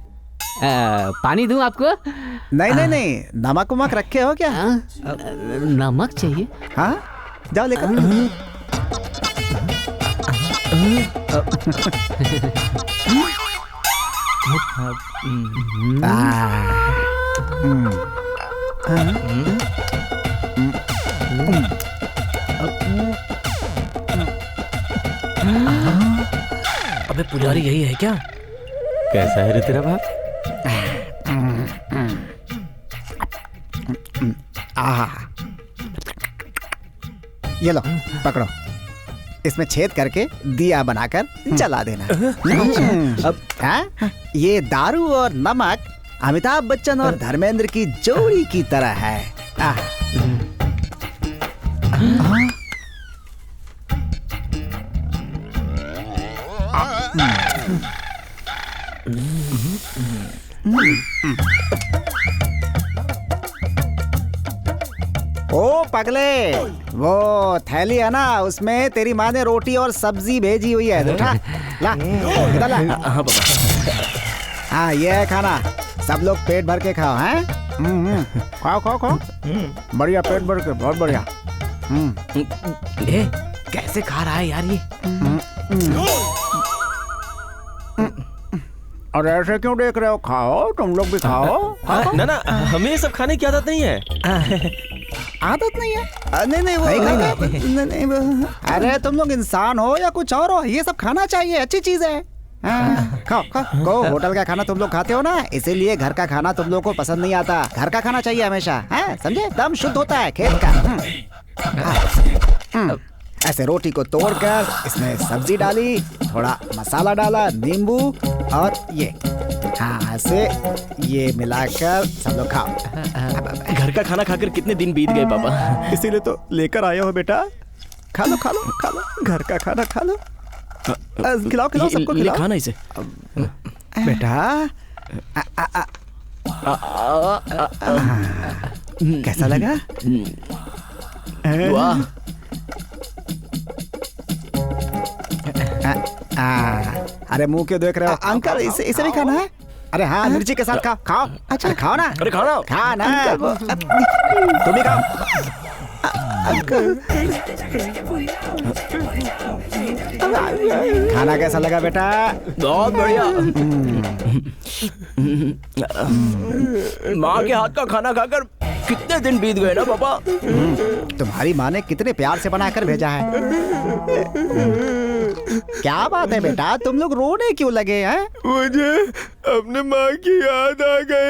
पानी दूं आपको? नहीं, नमक वमक रखे हो क्या? नमक चाहिए? हाँ जाओ लेकर। अबे पुजारी यही है क्या? कैसा है रे तेरा बाप? ये लो पकड़ो, इसमें छेद करके दिया बनाकर जला देना। अब ये दारू और नमक अमिताभ बच्चन और धर्मेंद्र की जोड़ी की तरह है। ओ पगले, वो थैली है ना, उसमें तेरी माँ ने रोटी और सब्जी भेजी हुई है। उठा ला, इधर ला। हाँ पापा। हाँ ये है खाना, सब लोग पेट भर के खाओ। हैं? खाओ खाओ खाओ, बढ़िया पेट भर के, बहुत बढ़िया। कैसे खा रहा है यार ये? और ऐसे क्यों देख रहे हो? खाओ, तुम लोग भी खाओ। ना हमें ये सब खाने की आदत नहीं है। आदत नहीं है? नहीं वो नहीं। अरे तुम लोग इंसान हो या कुछ और हो, ये सब खाना चाहिए, अच्छी चीज है। खाओ खाओ। होटल का खाना तुम लोग खाते हो ना, इसीलिए घर का खाना तुम लोग को पसंद नहीं आता। घर का खाना चाहिए हमेशा, समझे? एकदम शुद्ध होता है खेत का। ऐसे रोटी को तोड़कर इसमें सब्जी डाली, थोड़ा मसाला डाला, नींबू और ये, ऐसे ये मिलाकर सब लोग खाओ। घर का खाना खाकर कितने दिन बीत गए पापा? इसीलिए तो लेकर आए हो बेटा। खा लो खा लो खा लो, घर का खाना खा लो। खिलाओ खिलाओ सबको, खिलाओ। खाना इसे बेटा। कैसा लगा? वाह। अरे मुंह क्यों देख रहे हो? अंकल इसे भी खाना है? अरे हाँ, मिर्ची के साथ खाओ खाओ। अच्छा खाओ ना। अरे खाओ ना। खा ना, तुम भी खाओ। खाना कैसा लगा बेटा? बहुत बढ़िया। माँ के हाथ का खाना खाकर कितने दिन बीत गए ना पापा। तुम्हारी माँ ने कितने प्यार से बनाकर भेजा है। क्या बात है बेटा, तुम लोग रोने क्यों लगे हैं? मुझे अपने माँ की याद आ गई।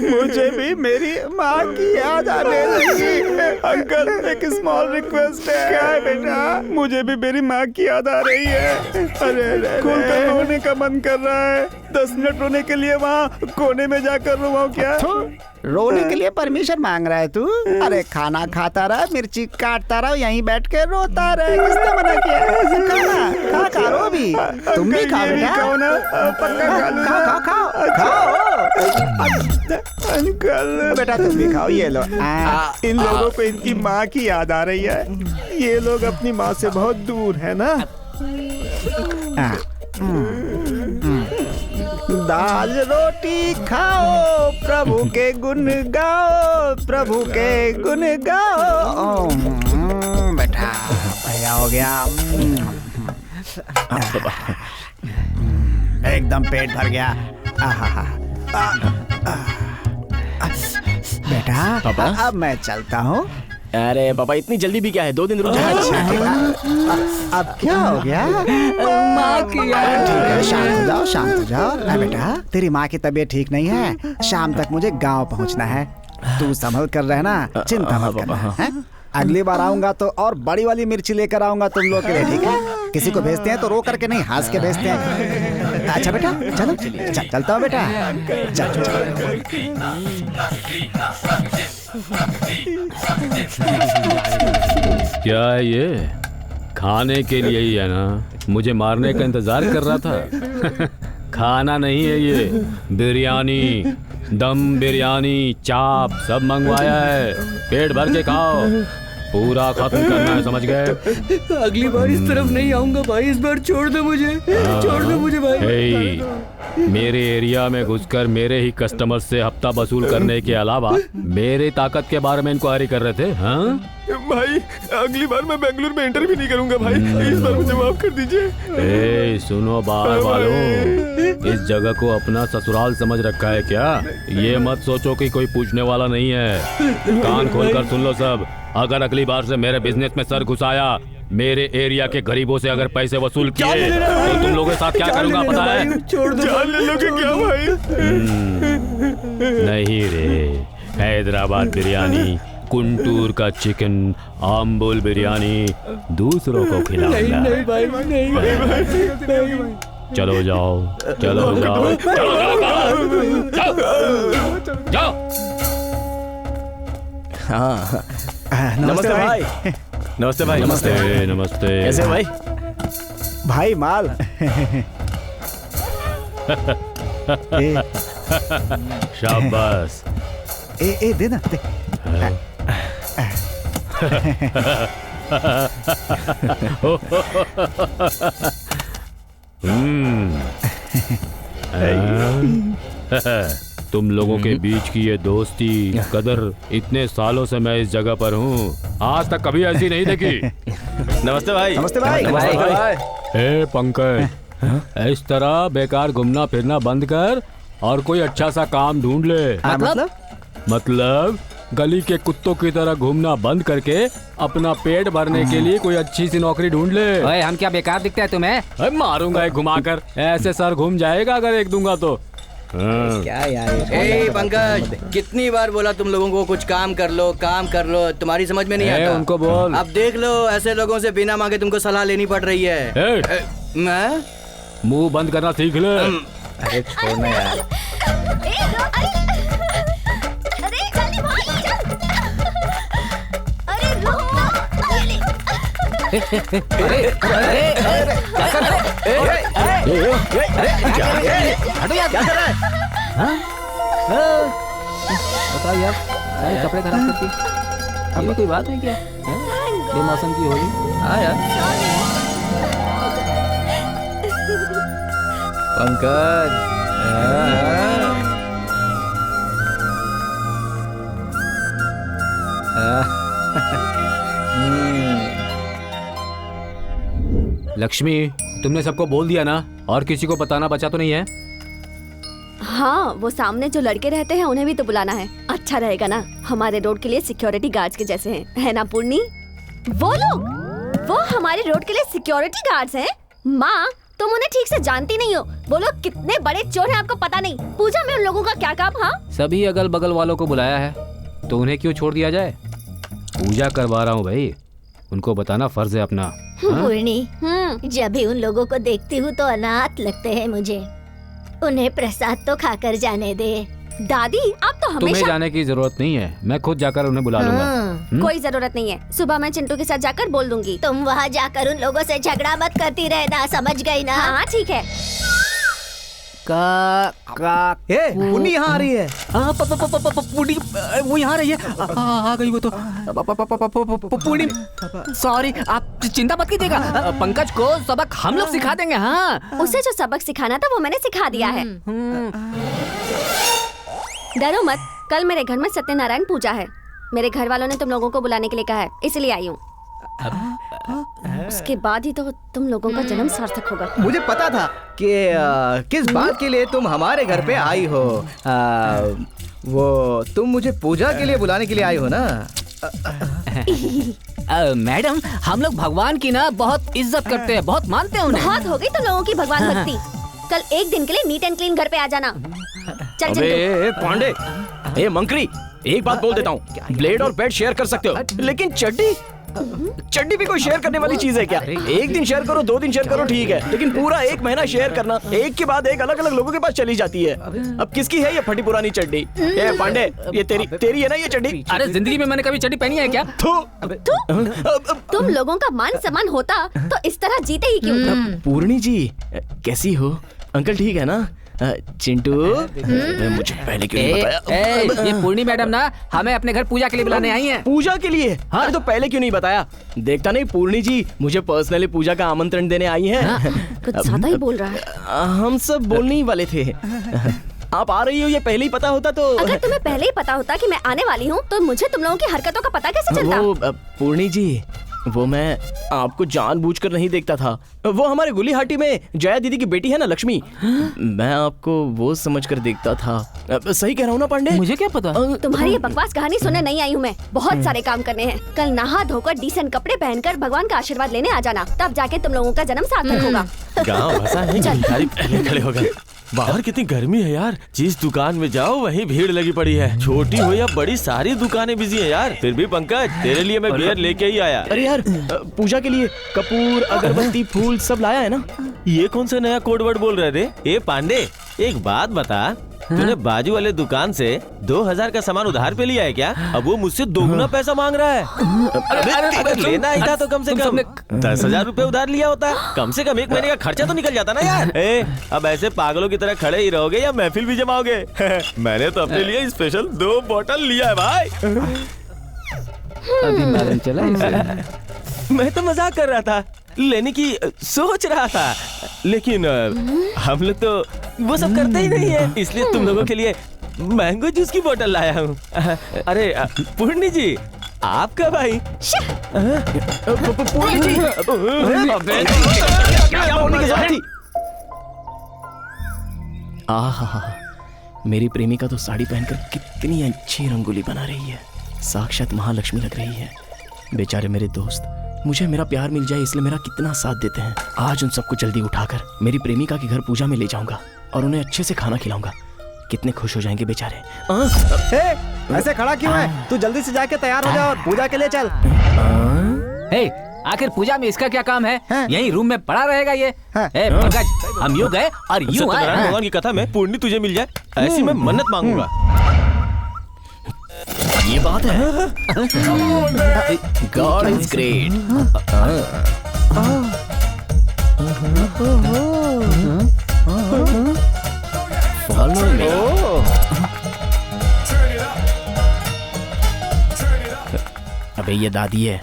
मुझे भी मेरी माँ की याद आने लगी। अंकल एक स्मॉल रिक्वेस्ट है। क्या है बेटा? मुझे भी मेरी माँ की याद आ रही है। अरे खुलकर रोने का मन कर रहा है। 10 मिनट रोने के लिए वहाँ कोने में जाकर रोवाऊं क्या? रोने के लिए परमिशन मांग रहा है तू? अरे खाना खाता रहा, मिर्ची काटता रहा, यहीं बैठ के रोता रहे। किसने मना किया? खा रो भी। तुम भी खाओ बेटा। खाओ अंकल। बेटा तुम भी खाओ। ये लो। इन लोगों को इनकी माँ की याद आ रही है। ये लोग अपनी माँ से बहुत दूर है ना। दाल रोटी खाओ, प्रभु के गुण गाओ, प्रभु के गुण गाओ। बेटा भैया हो गया। एकदम पेट भर गया। बेटा अब मैं चलता हूँ। अरे पापा इतनी जल्दी भी क्या है? 2 दिन रुक जाओ। अब क्या हो गया? माँ की याद। ठीक है, शांत हो जाओ, शांत हो जाओ। बेटा तेरी माँ की तबीयत ठीक नहीं है। शाम तक मुझे गांव पहुंचना है। तू संभल कर रहना, चिंता मत करना। अगली बार आऊंगा तो और बड़ी वाली मिर्ची लेकर आऊंगा तुम लोग के लिए, ठीक है? किसी को भेजते हैं तो रो करके नहीं, हंस के भेजते हैं। अच्छा बेटा चलो, चलता हूँ बेटा। क्या है ये? खाने के लिए ही है ना? मुझे मारने का इंतजार कर रहा था। खाना नहीं है ये, बिरयानी, दम बिरयानी, चाप सब मंगवाया है। पेट भर के खाओ, पूरा खत्म करना है, समझ गए? अगली बार इस तरफ नहीं आऊंगा भाई। इस बार छोड़ दो मुझे, छोड़ दो मुझे भाई। मेरे एरिया में घुसकर मेरे ही कस्टमर से हफ्ता वसूल करने के अलावा मेरे ताकत के बारे में इंक्वायरी कर रहे थे। हाँ भाई अगली बार मैं बेंगलुरु में एंटर भी नहीं करूंगा भाई। इस बार मुझे माफ कर दीजिए। सुनो बाहर वालों, इस जगह को अपना ससुराल समझ रखा है क्या? ये मत सोचो कि कोई पूछने वाला नहीं है। कान खोलकर सुन लो सब। अगर अगली बार से मेरे बिजनेस में सर घुसाया, मेरे एरिया के गरीबों से अगर पैसे वसूल किए तो तुम लोगों के साथ क्या करूंगा पता है? छोड़ दो। जान ले लोगे क्या भाई? नहीं रे, हैदराबाद बिरयानी, गुंटूर का चिकन, आम्बुल बिरयानी दूसरों को खिलाऊंगा। नहीं भाई, नहीं। चलो जाओ, चलो जाओ, जाओ। हाँ नमस्ते भाई। नमस्ते भाई। नमस्ते नमस्ते। कैसे भाई? भाई माल। शाबाश। ए दे ना दे। तुम लोगों के बीच की ये दोस्ती कदर इतने सालों से मैं इस जगह पर हूँ, आज तक कभी ऐसी नहीं देखी। नमस्ते भाई। नमस्ते भाई। ए पंकज, इस तरह बेकार घूमना फिरना बंद कर और कोई अच्छा सा काम ढूंढ ले। मतलब गली के कुत्तों की तरह घूमना बंद करके अपना पेट भरने के लिए कोई अच्छी सी नौकरी ढूंढ ले। ओए हम क्या बेकार दिखते हैं तुम्हें? मारूंगा एक घुमाकर, ऐसे सर घूम जाएगा अगर एक दूंगा तो। क्या यार? ए पंकज, कितनी बार बोला तुम लोगों को कुछ काम कर लो, काम कर लो, तुम्हारी समझ में नहीं आता। उनको बोल। अब देख लो, ऐसे लोगों से बिना मांगे तुमको सलाह लेनी पड़ रही है। मैं मुंह बंद करना सीख ले। अरे छोड़ना यार। अरे जल्दी भाग, चल। अरे रुक। अरे क्या कर रहा है? बताओ यार, सारे कपड़े खराब करती। अब कोई बात है क्या? बेमौसम की होली। हाँ यार। पंकज लक्ष्मी, तुमने सबको बोल दिया ना? और किसी को बताना बचा तो नहीं है? हाँ, वो सामने जो लड़के रहते हैं उन्हें भी तो बुलाना है। अच्छा रहेगा ना, हमारे रोड के लिए सिक्योरिटी गार्ड्स के जैसे हैं, है ना पूर्णी? वो लोग, वो हमारे रोड के लिए सिक्योरिटी गार्ड्स हैं। माँ, तुम उन्हें ठीक से जानती नहीं हो। वो लोग कितने बड़े चोर हैं आपको पता नहीं। पूजा में उन लोगों का क्या काम? हाँ, सभी अगल बगल वालों को बुलाया है तो उन्हें क्यों छोड़ दिया जाए? पूजा करवा रहा हूँ भाई, उनको बताना फर्ज है अपना। पूर्णी, जब भी उन लोगों को देखती हूँ तो अनाथ लगते हैं मुझे। उन्हें प्रसाद तो खाकर जाने दे। दादी आप तो तुम्हें हमेशा जाने की जरूरत नहीं है, मैं खुद जाकर उन्हें बुला लूंगा। कोई जरूरत नहीं है, सुबह मैं चिंटू के साथ जाकर बोल दूंगी। तुम वहाँ जाकर उन लोगों से झगड़ा मत करती रहना, समझ गई ना? हाँ ठीक है। पुन्नी यहाँ आ रही है। पुन्नी वो यहाँ रही है। आ गई वो तो। पुन्नी सॉरी, आप चिंता मत कीजिएगा, पंकज को सबक हम लोग सिखा देंगे। हाँ, उसे जो सबक सिखाना था वो मैंने सिखा दिया है। डरो मत, कल मेरे घर में सत्यनारायण पूजा है। मेरे घर वालों ने तुम लोगों को बुलाने के लिए कहा है, इसलिए आई हूँ। उसके बाद ही तो तुम लोगों का जन्म सार्थक होगा। मुझे पता था कि किस बात के लिए तुम हमारे घर पे आई हो। वो तुम मुझे पूजा के लिए बुलाने के लिए आई हो ना? मैडम, हम लोग भगवान की ना बहुत इज्जत करते हैं, बहुत मानते हैं उन्हें। बहुत हो गई तुम लोगों की भगवान भक्ति। कल एक दिन के लिए नीट एंड क्लीन घर पे आ जाना। चल अबे पांडे, ए मंकरी, एक बात बोल देता हूँ, ब्लेड और बेड शेयर कर सकते हो, लेकिन चड्डी भी कोई शेयर करने वाली चीज है क्या? एक दिन शेयर करो, 2 दिन शेयर करो, ठीक है, लेकिन पूरा 1 महीना शेयर करना, एक के बाद एक अलग अलग लोगों के पास चली जाती है। अब किसकी है ये फटी पुरानी चड्डी? ए पांडे, ये तेरी है ना ये चड्डी? अरे जिंदगी में मैंने कभी चड्डी पहनी है क्या? तुम लोगों का मान सम्मान होता तो इस तरह जीते ही क्यों? पूर्णी जी कैसी हो? अंकल ठीक है ना? चिंटू, मुझे पहले क्यों नहीं बताया? ये पूर्णी मैडम ना हमें अपने घर पूजा के लिए बुलाने आई हैं। पूजा के लिए? हाँ, तो पहले क्यों नहीं बताया? देखता नहीं पूर्णी जी मुझे पर्सनली पूजा का आमंत्रण देने आई हैं। कुछ ज्यादा ही बोल रहा है। हम सब बोलने ही वाले थे। आप आ रही हो ये पहले ही पता होता तो। अगर तुम्हें पहले ही पता होता कि मैं आने वाली हूँ तो मुझे तुम लोगों की हरकतों का पता कैसे चलता? वो पूर्णी जी, वो मैं आपको जानबूझकर नहीं देखता था। वो हमारे गुलीहाटी में जया दीदी की बेटी है ना लक्ष्मी, मैं आपको वो समझकर देखता था। सही कह रहा हूँ ना पांडे? मुझे क्या पता? तुम्हारी ये बकवास कहानी सुनने नहीं आई हूँ मैं। बहुत सारे काम करने हैं। कल नहा धोकर डिसेंट कपड़े पहनकर भगवान का आशीर्वाद लेने आ जाना, तब जाके तुम लोगों का जन्म सार्थक होगा। गाँव भसा नहीं, भिखारी पहले खड़े हो गए। बाहर कितनी गर्मी है यार, जिस दुकान में जाओ वहीं भीड़ लगी पड़ी है। छोटी हो या बड़ी, सारी दुकानें बिजी है यार। फिर भी पंकज, तेरे लिए मैं बियर लेके ही आया। अरे यार, पूजा के लिए कपूर, अगरबत्ती, फूल सब लाया है ना? ये कौन सा नया कोड वर्ड बोल रहे थे? ए पांडे, एक बात बता, तूने बाजू वाले दुकान से 2000 का सामान उधार पे लिया है क्या? अब वो मुझसे दोगुना पैसा मांग रहा है। अगर लेना ही था तो कम से कम 10,000 रुपए उधार लिया होता। कम से कम 1 महीने का खर्चा तो निकल जाता ना यार। अब ऐसे पागलों की तरह खड़े ही रहोगे या महफिल भी जमाओगे? मैंने तो अपने लिए स्पेशल 2 बोतल लिया है भाई। अभी मालूम चला इसे। मैं तो मजाक कर रहा था, लेने की सोच रहा था, लेकिन हम लोग तो वो सब करते ही नहीं है, इसलिए तुम लोगों के लिए मैंगो जूस की बोतल लाया हूँ। अरे पूर्णी जी, आपका भाई। पूर्णी जी, क्या बोलने की जरूरत थी? आहा, मेरी प्रेमिका तो साड़ी पहनकर कितनी अच्छी रंगोली बना रही है, साक्षात महालक्ष्मी लग रही है। बेचारे मेरे दोस्त, मुझे मेरा प्यार मिल जाए इसलिए मेरा कितना साथ देते हैं। आज उन सबको जल्दी उठाकर मेरी प्रेमिका के घर पूजा में ले जाऊंगा और उन्हें अच्छे से खाना खिलाऊंगा। कितने खुश हो जाएंगे बेचारे। ऐसे खड़ा क्यों है? तू जल्दी से जाके तैयार हो जा और पूजा के लिए चल। आखिर पूजा में इसका क्या काम है? यही रूम में पड़ा रहेगा ये। पंकज, हम यूं गए और यूं आए। भगवान की कथा में पूर्णी तुझे मिल जाए ऐसी मैं मन्नत मांगूंगा। ये बात है। God is great. Follow me. अबे ये दादी है।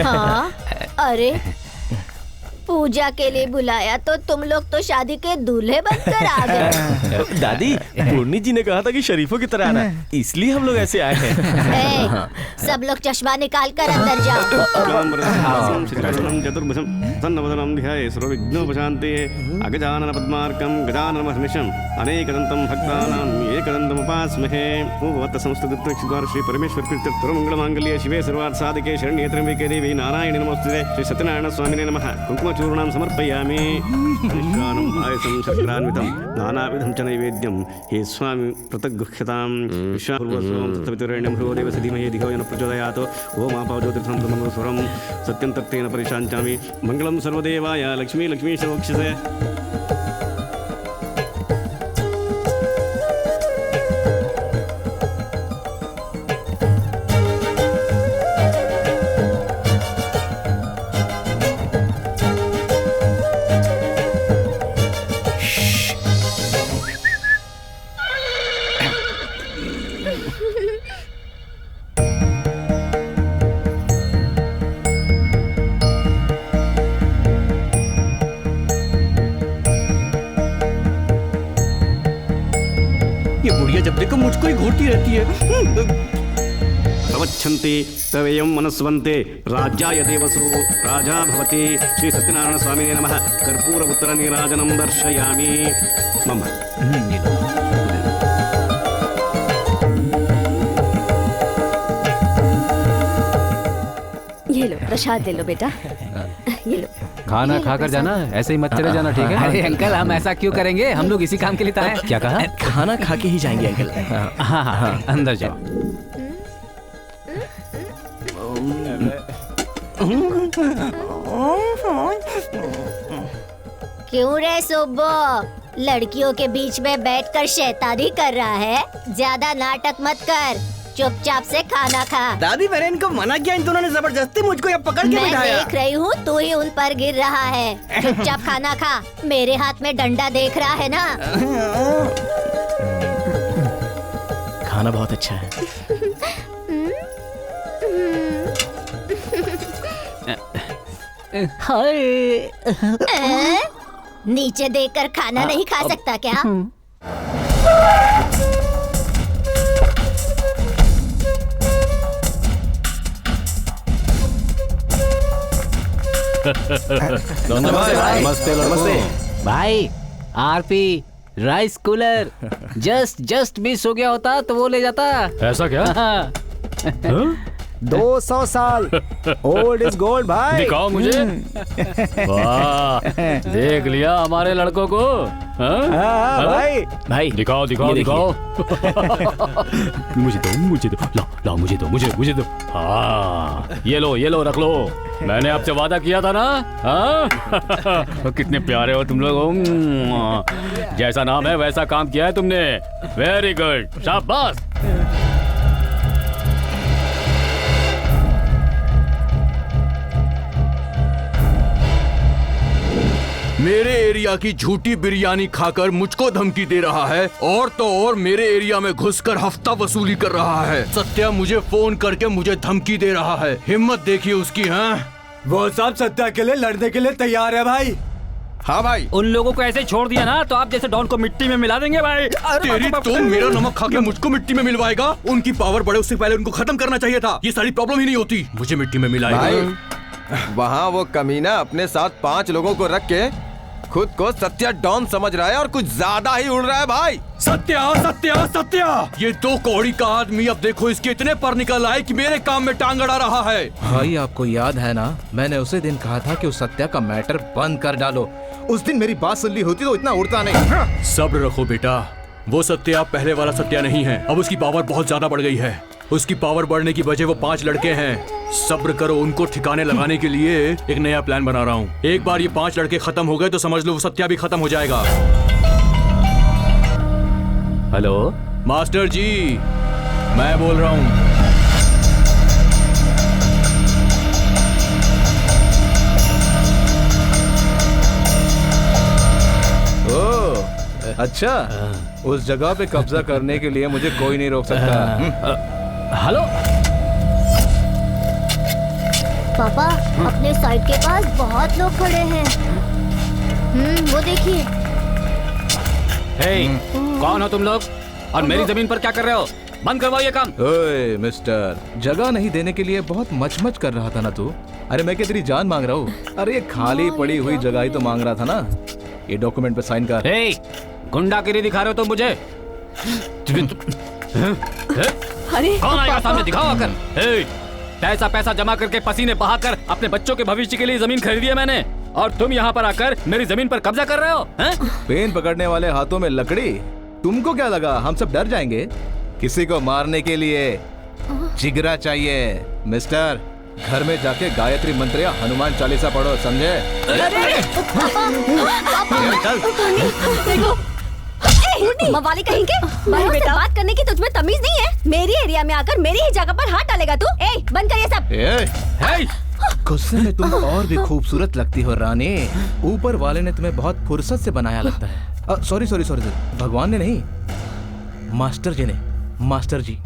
हाँ, अरे पूजा के लिए बुलाया तो तुम लोग तो शादी के दूल्हे बनकर आ गए। दादी, पूर्णी जी ने कहा था कि शरीफों की तरह आना, इसलिए हम लोग ऐसे आए हैं। सब लोग चश्मा निकाल कर अंदर जाओ। सन्नवदनं ध्याये सर्वविघ्नोपशान्ते अगजानन पद्मार्कं गजाननमहर्निशम् अनेकदन्तं भक्तानां एकदन्तम् उपास्महे। भूवत् संस्तुतिर्द्वार श्री परमेश्वर कीर्तिर्मङ्गलमाङ्गल्ये शिवे सर्वार्थसाधके शरण्ये त्र्यम्बके देवी नारायणी नमोस्तुते। श्री सत्यनारायण स्वामिने नमः। कुंकुम पूर्णां समर्पयामि विश्वानं पायसं शर्करान्वितं नानाविधं च नैवेद्यं हे स्वामी पृथग्गुह्यतां विश्वापूर्वस्वं सत्तवितुरेण्यं भ्रुवदेवस्य धीमहि धियो यो नः प्रचोदयात् ओम आपावज्योतिर्संतमङ्गलस्वरं सत्यं तत्तेन परिशान्तामि मङ्गलं सर्वदेवाय लक्ष्मी लक्ष्मी शोक्षसे। जब देखो मुझको ही घोटी रहती है। प्रवच्छन्ति तवेयं मनस्वन्ते राज्याय देवसु राजा भवति। श्री सत्यनारायण स्वामिने नमः। कर्पूर उत्तर नीराजनं दर्शयामि मम। ये लो प्रसाद ले लो बेटा, ये लो। खाना खाकर जाना, ऐसे ही मत चले जाना, ठीक है? अरे अंकल, हम ऐसा क्यों करेंगे? हम लोग इसी काम के लिए तो आए। क्या कहा? खाना खा के ही जाएंगे अंकल। हाँ हाँ हाँ, अंदर जाओ। क्यों रे सुब्बो, लड़कियों के बीच में बैठकर शैतानी कर रहा है? ज्यादा नाटक मत कर, चुपचाप से खाना खा। दादी, मैंने इनको मना किया, इन दोनों ने जबरदस्ती मुझको यहाँ पकड़ के बिठाया। मैं देख रही हूँ, तू ही उन पर गिर रहा है। चुपचाप खाना खा, मेरे हाथ में डंडा देख रहा है ना? खाना बहुत अच्छा है। नीचे देखकर खाना नहीं खा सकता क्या? नमस्ते नमस्ते भाई। RP rice cooler just miss हो गया होता तो वो ले जाता। ऐसा क्या? 200 साल ओल्ड इज गोल्ड भाई। दिखाओ मुझे। वाह, देख लिया हमारे लड़कों को। भाई भाई दिखाओ दिखाओ दिखाओ। मुझे दो ला मुझे दो। हाँ, ये लो रख लो। मैंने आपसे वादा किया था ना। हाँ? कितने प्यारे हो तुम लोग। जैसा नाम है वैसा काम किया है तुमने। वेरी गुड, शाबाश। मेरे एरिया की झूठी बिरयानी खाकर मुझको धमकी दे रहा है, और तो और मेरे एरिया में घुसकर हफ्ता वसूली कर रहा है। सत्या मुझे फोन करके मुझे धमकी दे रहा है। हिम्मत देखिए उसकी। हाँ, वो सब सत्या के लिए लड़ने के लिए तैयार है भाई। हाँ भाई, उन लोगों को ऐसे छोड़ दिया ना तो आप जैसे डॉन को मिट्टी में मिला देंगे भाई। तेरी तो मेरा नमक खा के मुझको मिट्टी में मिलवाएगा। उनकी पावर बढ़े उससे पहले उनको खत्म करना चाहिए था। ये सारी प्रॉब्लम ही नहीं होती, मुझे मिट्टी में मिलाएगा। वहाँ वो कमीना अपने साथ 5 लोगों को रख के खुद को सत्या डॉन समझ रहा है और कुछ ज्यादा ही उड़ रहा है भाई। सत्या ये 2 कौड़ी का आदमी अब देखो इसके इतने पर निकल आए कि मेरे काम में टांग अड़ा रहा है। भाई आपको याद है ना, मैंने उसे दिन कहा था कि उस सत्या का मैटर बंद कर डालो। उस दिन मेरी बात सुन ली होती तो इतना उड़ता नहीं। सब्र रखो बेटा, वो सत्या पहले वाला सत्या नहीं है। अब उसकी पावर बहुत ज्यादा बढ़ गई है। उसकी पावर बढ़ने की वजह वो 5 लड़के हैं। सब्र करो, उनको ठिकाने लगाने के लिए एक नया प्लान बना रहा हूँ। एक बार ये 5 लड़के खत्म हो गए तो समझ लो वो सत्या भी खत्म हो जाएगा। हेलो मास्टर जी, मैं बोल रहा हूँ। अच्छा, उस जगह पे कब्जा करने के लिए मुझे कोई नहीं रोक सकता। हेलो पापा, अपने साइड के पास बहुत लोग खड़े हैं। वो देखिए। कौन हो तुम लोग और मेरी जमीन पर क्या कर रहे हो? बंद करवाओ ये काम। ओए मिस्टर, जगह नहीं देने के लिए बहुत मच कर रहा था ना तू। अरे मैं क्या तेरी जान मांग रहा हूँ? अरे ये खाली पड़ी हुई जगह ही तो मांग रहा था ना। ये डॉक्यूमेंट पे साइन कर। गुंडागिरी दिखा रहे हो तुम मुझे? अरे कौन आएगा सामने? दिखाओ आकर। पैसा जमा करके पसीने बहाकर अपने बच्चों के भविष्य के लिए जमीन खरीदी है मैंने, और तुम यहाँ पर आकर मेरी जमीन पर कब्जा कर रहे हो हैं? पेन पकड़ने वाले हाथों में लकड़ी। तुमको क्या लगा हम सब डर जाएंगे? किसी को मारने के लिए जिगरा चाहिए। मिस्टर, घर में जाके गायत्री मंत्र या हनुमान चालीसा पढ़ो, समझे? मवाली कहीं के बड़ों से बात करने की तुझमें तमीज नहीं है? मेरी एरिया में आकर मेरी ही जगह पर हाथ डालेगा तू? ए, बंद कर ये सब। गुस्से में तुम और भी खूबसूरत लगती हो रानी। ऊपर वाले ने तुम्हें बहुत फुर्सत से बनाया लगता है। सॉरी सॉरी सॉरी, भगवान ने नहीं, मास्टर जी ने। मास्टर जी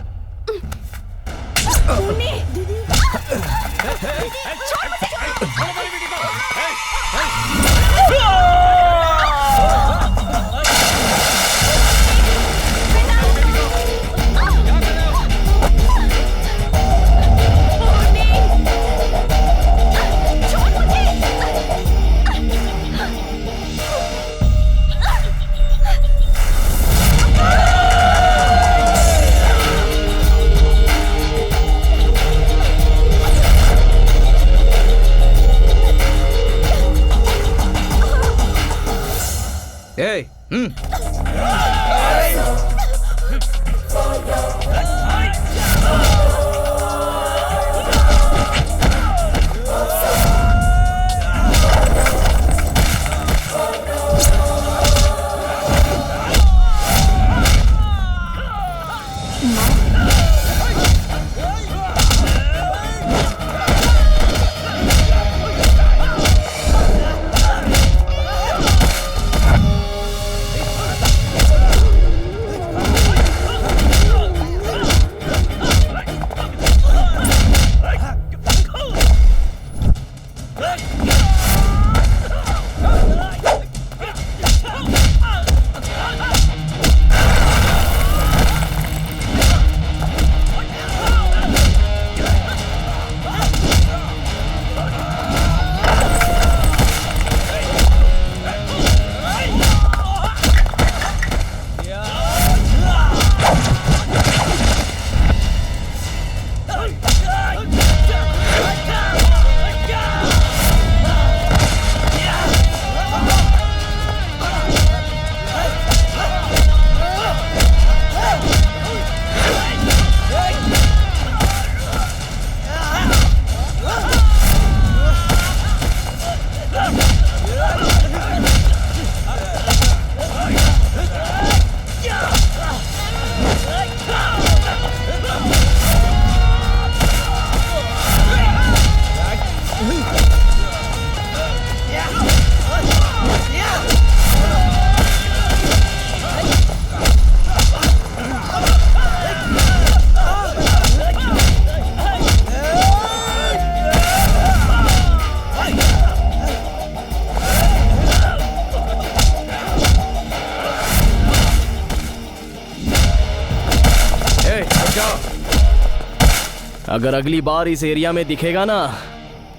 अगर अगली बार इस एरिया में दिखेगा ना,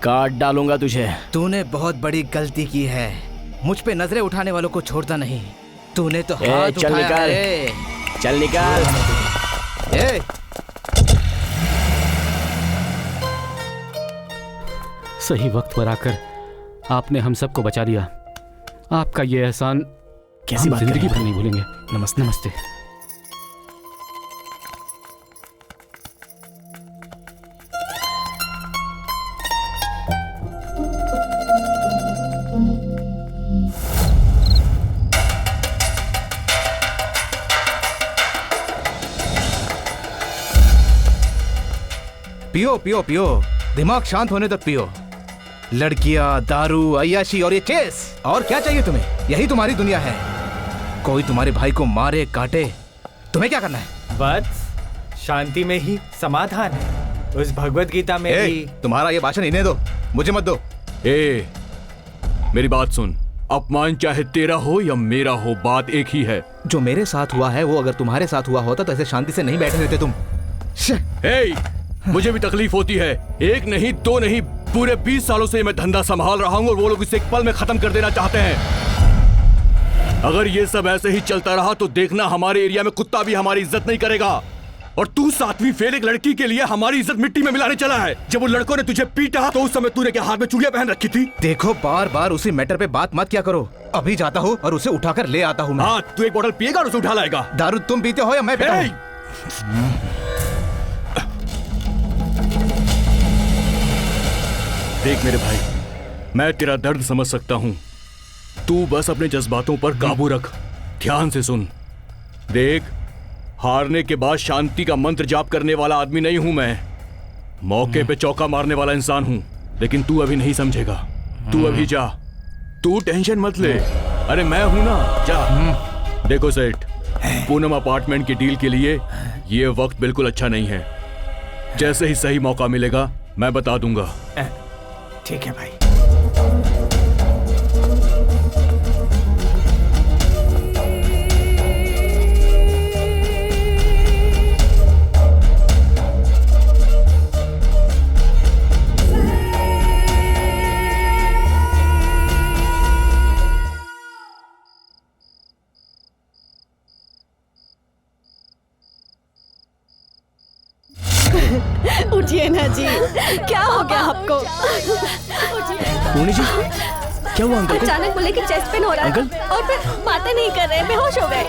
काट डालूंगा तुझे। तूने बहुत बड़ी गलती की है। मुझ पे नजरें उठाने वालों को छोड़ता नहीं। तूने तो हाथ चल उठाया निकाल, है। चल निकाल। सही वक्त पर आकर आपने हम सबको बचा लिया। आपका ये एहसान कैसी हम बात जिंदगी कर भर रहे नहीं भूलेंगे। नमस्ते। नमस्ते। पियो पियो पियो, दिमाग शांत होने तक पियो। लड़कियां, दारू, अय्याशी और ये चेस, और क्या चाहिए तुम्हें? यही तुम्हारी दुनिया है। कोई तुम्हारे भाई को मारे काटे, तुम्हें क्या करना है? बस शांति में ही समाधान है। उस भगवत गीता में भी। तुम्हारा ये भाषण इन्हें दो, मुझे मत दो। मेरी बात सुन, अपमान चाहे तेरा हो या मेरा हो, बात एक ही है। जो मेरे साथ हुआ है वो अगर तुम्हारे साथ हुआ होता तो ऐसे शांति से नहीं बैठे रहते तुम। मुझे भी तकलीफ होती है। एक नहीं, दो नहीं, पूरे 20 सालों से मैं धंधा संभाल रहा हूँ और वो लोग इसे एक पल में खत्म कर देना चाहते हैं। अगर ये सब ऐसे ही चलता रहा तो देखना हमारे एरिया में कुत्ता भी हमारी इज्जत नहीं करेगा। और तू 7वीं फेल एक लड़की के लिए हमारी इज्जत मिट्टी में मिलाने चला है। जब वो लड़कों ने तुझे पीटा तो उस समय तूने क्या हाथ में चूड़ियां पहन रखी थी? देखो बार बार उसी मैटर पे बात मत क्या करो। अभी जाता हूँ और उसे उठाकर ले आता हूँ मैं। हाँ, तू एक बोतल पिएगा और उसे उठा लाएगा। दारू तुम पीते हो या मैं पीता हूँ? देख मेरे भाई, मैं तेरा दर्द समझ सकता हूँ। तू बस अपने जज्बातों पर काबू रख। ध्यान से सुन। देख, हारने के बाद शांति का मंत्र जाप करने वाला आदमी नहीं हूं मैं। मौके पे चौका मारने वाला इंसान हूं। लेकिन तू अभी नहीं समझेगा। तू अभी जा, तू टेंशन मत ले। अरे मैं हूं ना, जा। देखो सेठ, पूनम अपार्टमेंट की डील के लिए ये वक्त बिल्कुल अच्छा नहीं है। जैसे ही सही मौका मिलेगा मैं बता दूंगा। ठीक है भाई। उठिए ना जी, क्या हो गया आपको? पूर्णी जी, क्या हुआ अंकल को? अचानक बोले कि चेस्ट पेन हो रहा है और फिर बातें नहीं कर रहे, बेहोश हो गए।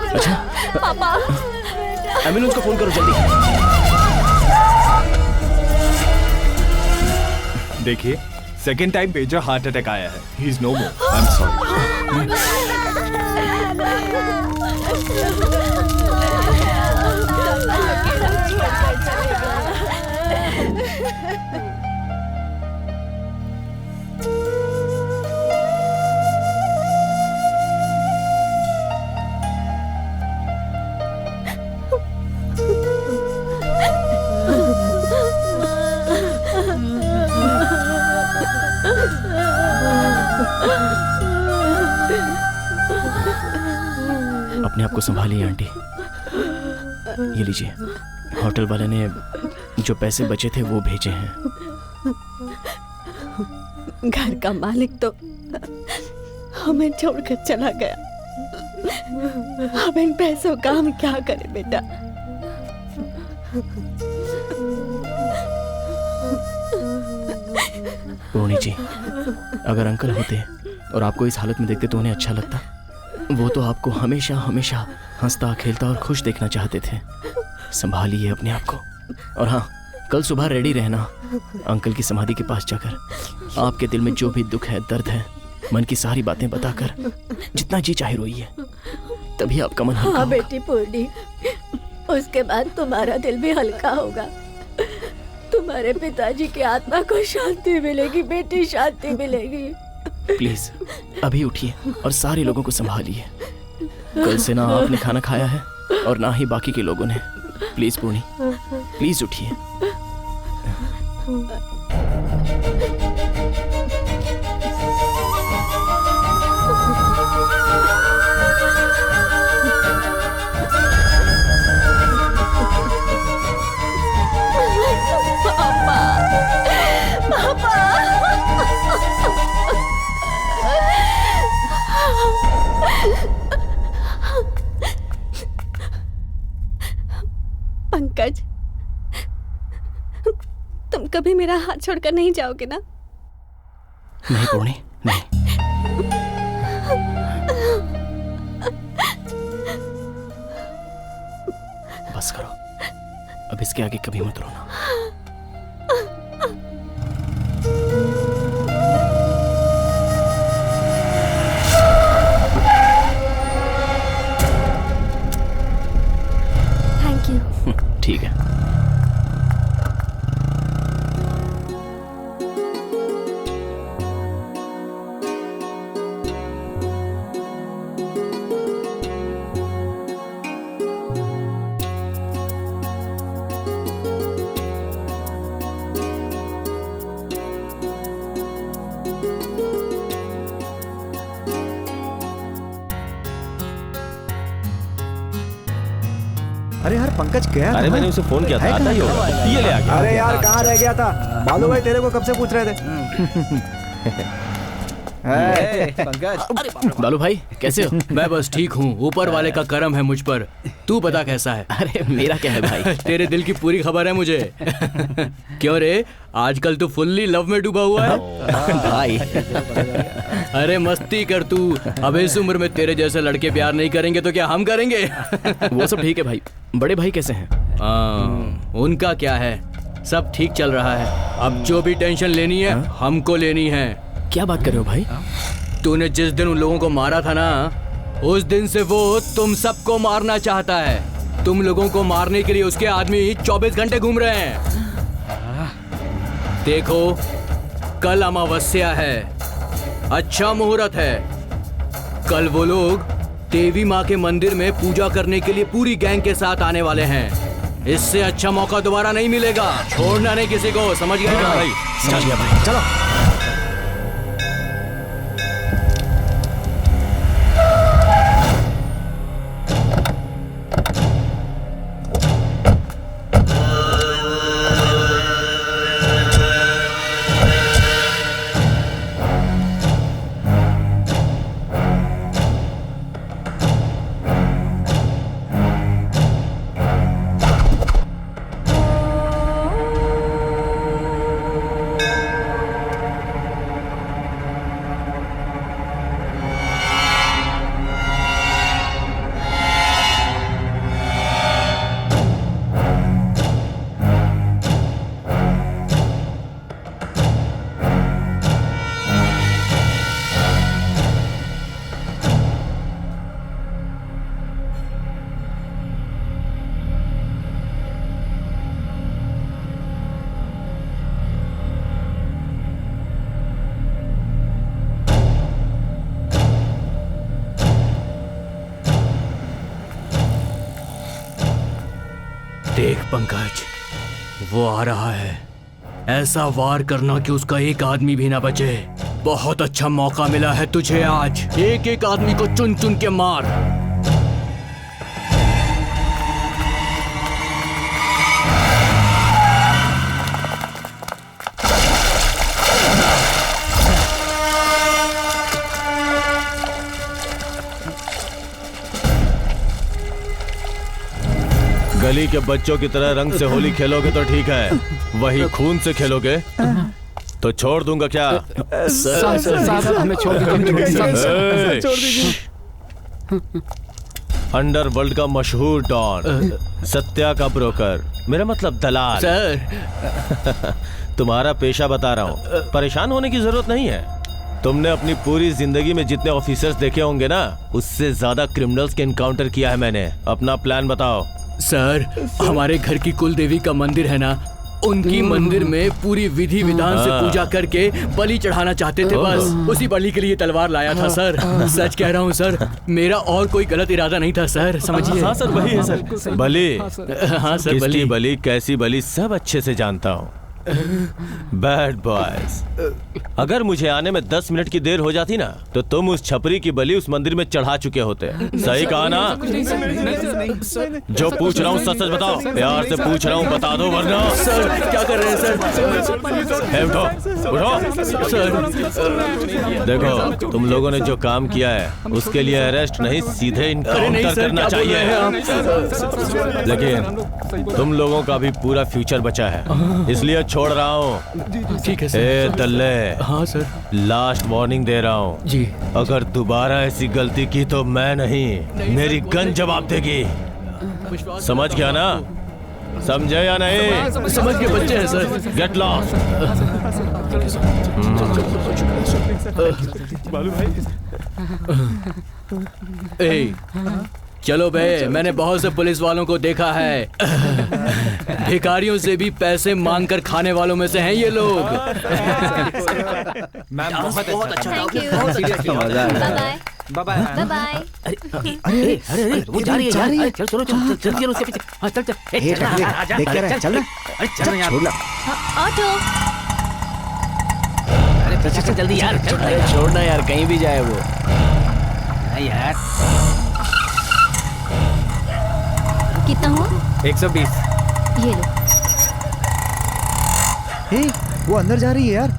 अच्छा पापा, एम्बुलेंस को फोन करो जल्दी। देखिए, second time major heart attack आया है। He is no more. I am sorry. अपने आप को संभालिए आंटी। ये लीजिए, होटल वाले ने जो पैसे बचे थे वो भेजे हैं। घर का मालिक तो हमें छोड़कर चला गया। अब इन पैसों का हम क्या करें बेटा? पूर्णी जी, अगर अंकल होते और आपको इस हालत में देखते तो उन्हें अच्छा लगता। वो तो आपको हमेशा हमेशा हंसता खेलता और खुश देखना चाहते थे। संभालिए अपने आप को। और हाँ, कल सुबह रेडी रहना। अंकल की समाधि के पास जाकर आपके दिल में जो भी दुख है, दर्द है, मन की सारी बातें बताकर जितना जी चाहे रोइए, तभी आपका मन हल्का हाँ बेटी पूर्णी, उसके बाद तुम्हारा दिल भी हल्का होगा। तुम्हारे पिताजी की आत्मा को शांति मिलेगी बेटी, शांति मिलेगी। प्लीज अभी उठिए और सारे लोगों को संभालिए। कल से ना आपने खाना खाया है और ना ही बाकी के लोगों ने। प्लीज पूर्णी, प्लीज उठिए। पंकज, तुम कभी मेरा हाथ छोड़कर नहीं जाओगे ना? नहीं पूर्णी, नहीं। बस करो, अब इसके आगे कभी मत रोना। Thank you. ठीक है। अरे यार पंकज गया था। अरे मैंने उसे फोन किया था, आता ही होगा। ये ले आ गया। अरे यार कहाँ रह गया था? बालू भाई तेरे को कब से पूछ रहे थे। पंकज। बालू भाई कैसे हो? मैं बस ठीक हूँ, ऊपर वाले का करम है मुझ पर। तू बता कैसा है? अरे मेरा क्या है भाई? तेरे दिल की पूरी खबर है मुझे। क्यों रे, आजकल तू फुल्ली लव में डूबा हुआ है? भाई अरे मस्ती कर तू। अब इस उम्र में तेरे जैसे लड़के प्यार नहीं करेंगे तो क्या हम करेंगे? वो सब ठीक है भाई। बड़े भाई कैसे हैं? उनका क्या है, सब ठीक चल रहा है। अब जो भी टेंशन लेनी है हमको लेनी है। क्या बात कर रहे हो भाई? तूने जिस दिन उन लोगों को मारा था ना, उस दिन से वो तुम सबको मारना चाहता है। तुम लोगों को मारने के लिए उसके आदमी 24 घंटे घूम रहे हैं। देखो, कल अमावस्या है, अच्छा मुहूर्त है। कल वो लोग देवी माँ के मंदिर में पूजा करने के लिए पूरी गैंग के साथ आने वाले हैं। इससे अच्छा मौका दोबारा नहीं मिलेगा। छोड़ना नहीं किसी को, समझ गए ना भाई? समझ गया भाई, चलो। देख पंकज, वो आ रहा है। ऐसा वार करना कि उसका एक आदमी भी ना बचे। बहुत अच्छा मौका मिला है तुझे आज। एक एक आदमी को चुन चुन के मार। गली के बच्चों की तरह रंग से होली खेलोगे तो ठीक है, वही खून से खेलोगे तो छोड़ दूंगा क्या? हमें छोड़ दीजिए। अंडरवर्ल्ड का मशहूर डॉन, सत्या का ब्रोकर, मेरा मतलब दलाल। सर तुम्हारा पेशा बता रहा हूँ, परेशान होने की जरूरत नहीं है। तुमने अपनी पूरी जिंदगी में जितने ऑफिसर्स देखे होंगे ना, उससे ज्यादा क्रिमिनल्स के एनकाउंटर किया है मैंने। अपना प्लान बताओ। सर, हमारे घर की कुल देवी का मंदिर है ना, उनकी मंदिर में पूरी विधि विधान से पूजा करके बलि चढ़ाना चाहते थे। बस उसी बलि के लिए तलवार लाया था सर। सच कह रहा हूँ सर, मेरा और कोई गलत इरादा नहीं था सर, समझिए। हाँ सर, वही है सर, बलि। हाँ सर, किसकी बलि, कैसी बलि, सब अच्छे से जानता हूँ। बैड बॉयज, अगर मुझे आने में 10 मिनट की देर हो जाती ना, तो तुम उस छपरी की बलि उस मंदिर में चढ़ा चुके होते। सही कहा ना? जो पूछ रहा हूँ सच सच बताओ। प्यार से पूछ रहा हूँ, बता दो वरना। सर क्या कर रहे हैं सर? उठो उठो सर। देखो, तुम लोगों ने जो काम किया है उसके लिए अरेस्ट नहीं, सीधे इनकाउंटर करना चाहिए। लेकिन तुम लोगों का भी पूरा फ्यूचर बचा है, इसलिए छोड़ रहा हूँ। ठीक है सर। ए दल्ले, हाँ सर, लास्ट वार्निंग दे रहा हूँ जी। अगर दोबारा ऐसी गलती की तो मैं नहीं, मेरी गन जवाब देगी। समझ गया ना? समझे या नहीं? समझ के बच्चे हैं सर। Get lost. बालू भाई, ए, चलो बे, मैंने बहुत से पुलिस वालों को देखा है। भिखारियों से भी पैसे मांग कर खाने वालों में से हैं ये लोग। मैम बहुत अच्छा। Thank you. Bye bye. Bye bye. अरे अरे वो जा रही है। चल चलो चल चल चल उसके पीछे। हाँ चल चल। देख रहा चल। अरे चल यार। ऑटो। अरे चल जल्दी यार। अरे छोड़ना यार, कहीं भी जाए वो। यार कितना हुआ? 120। ये लो। हे, वो अंदर जा रही है यार।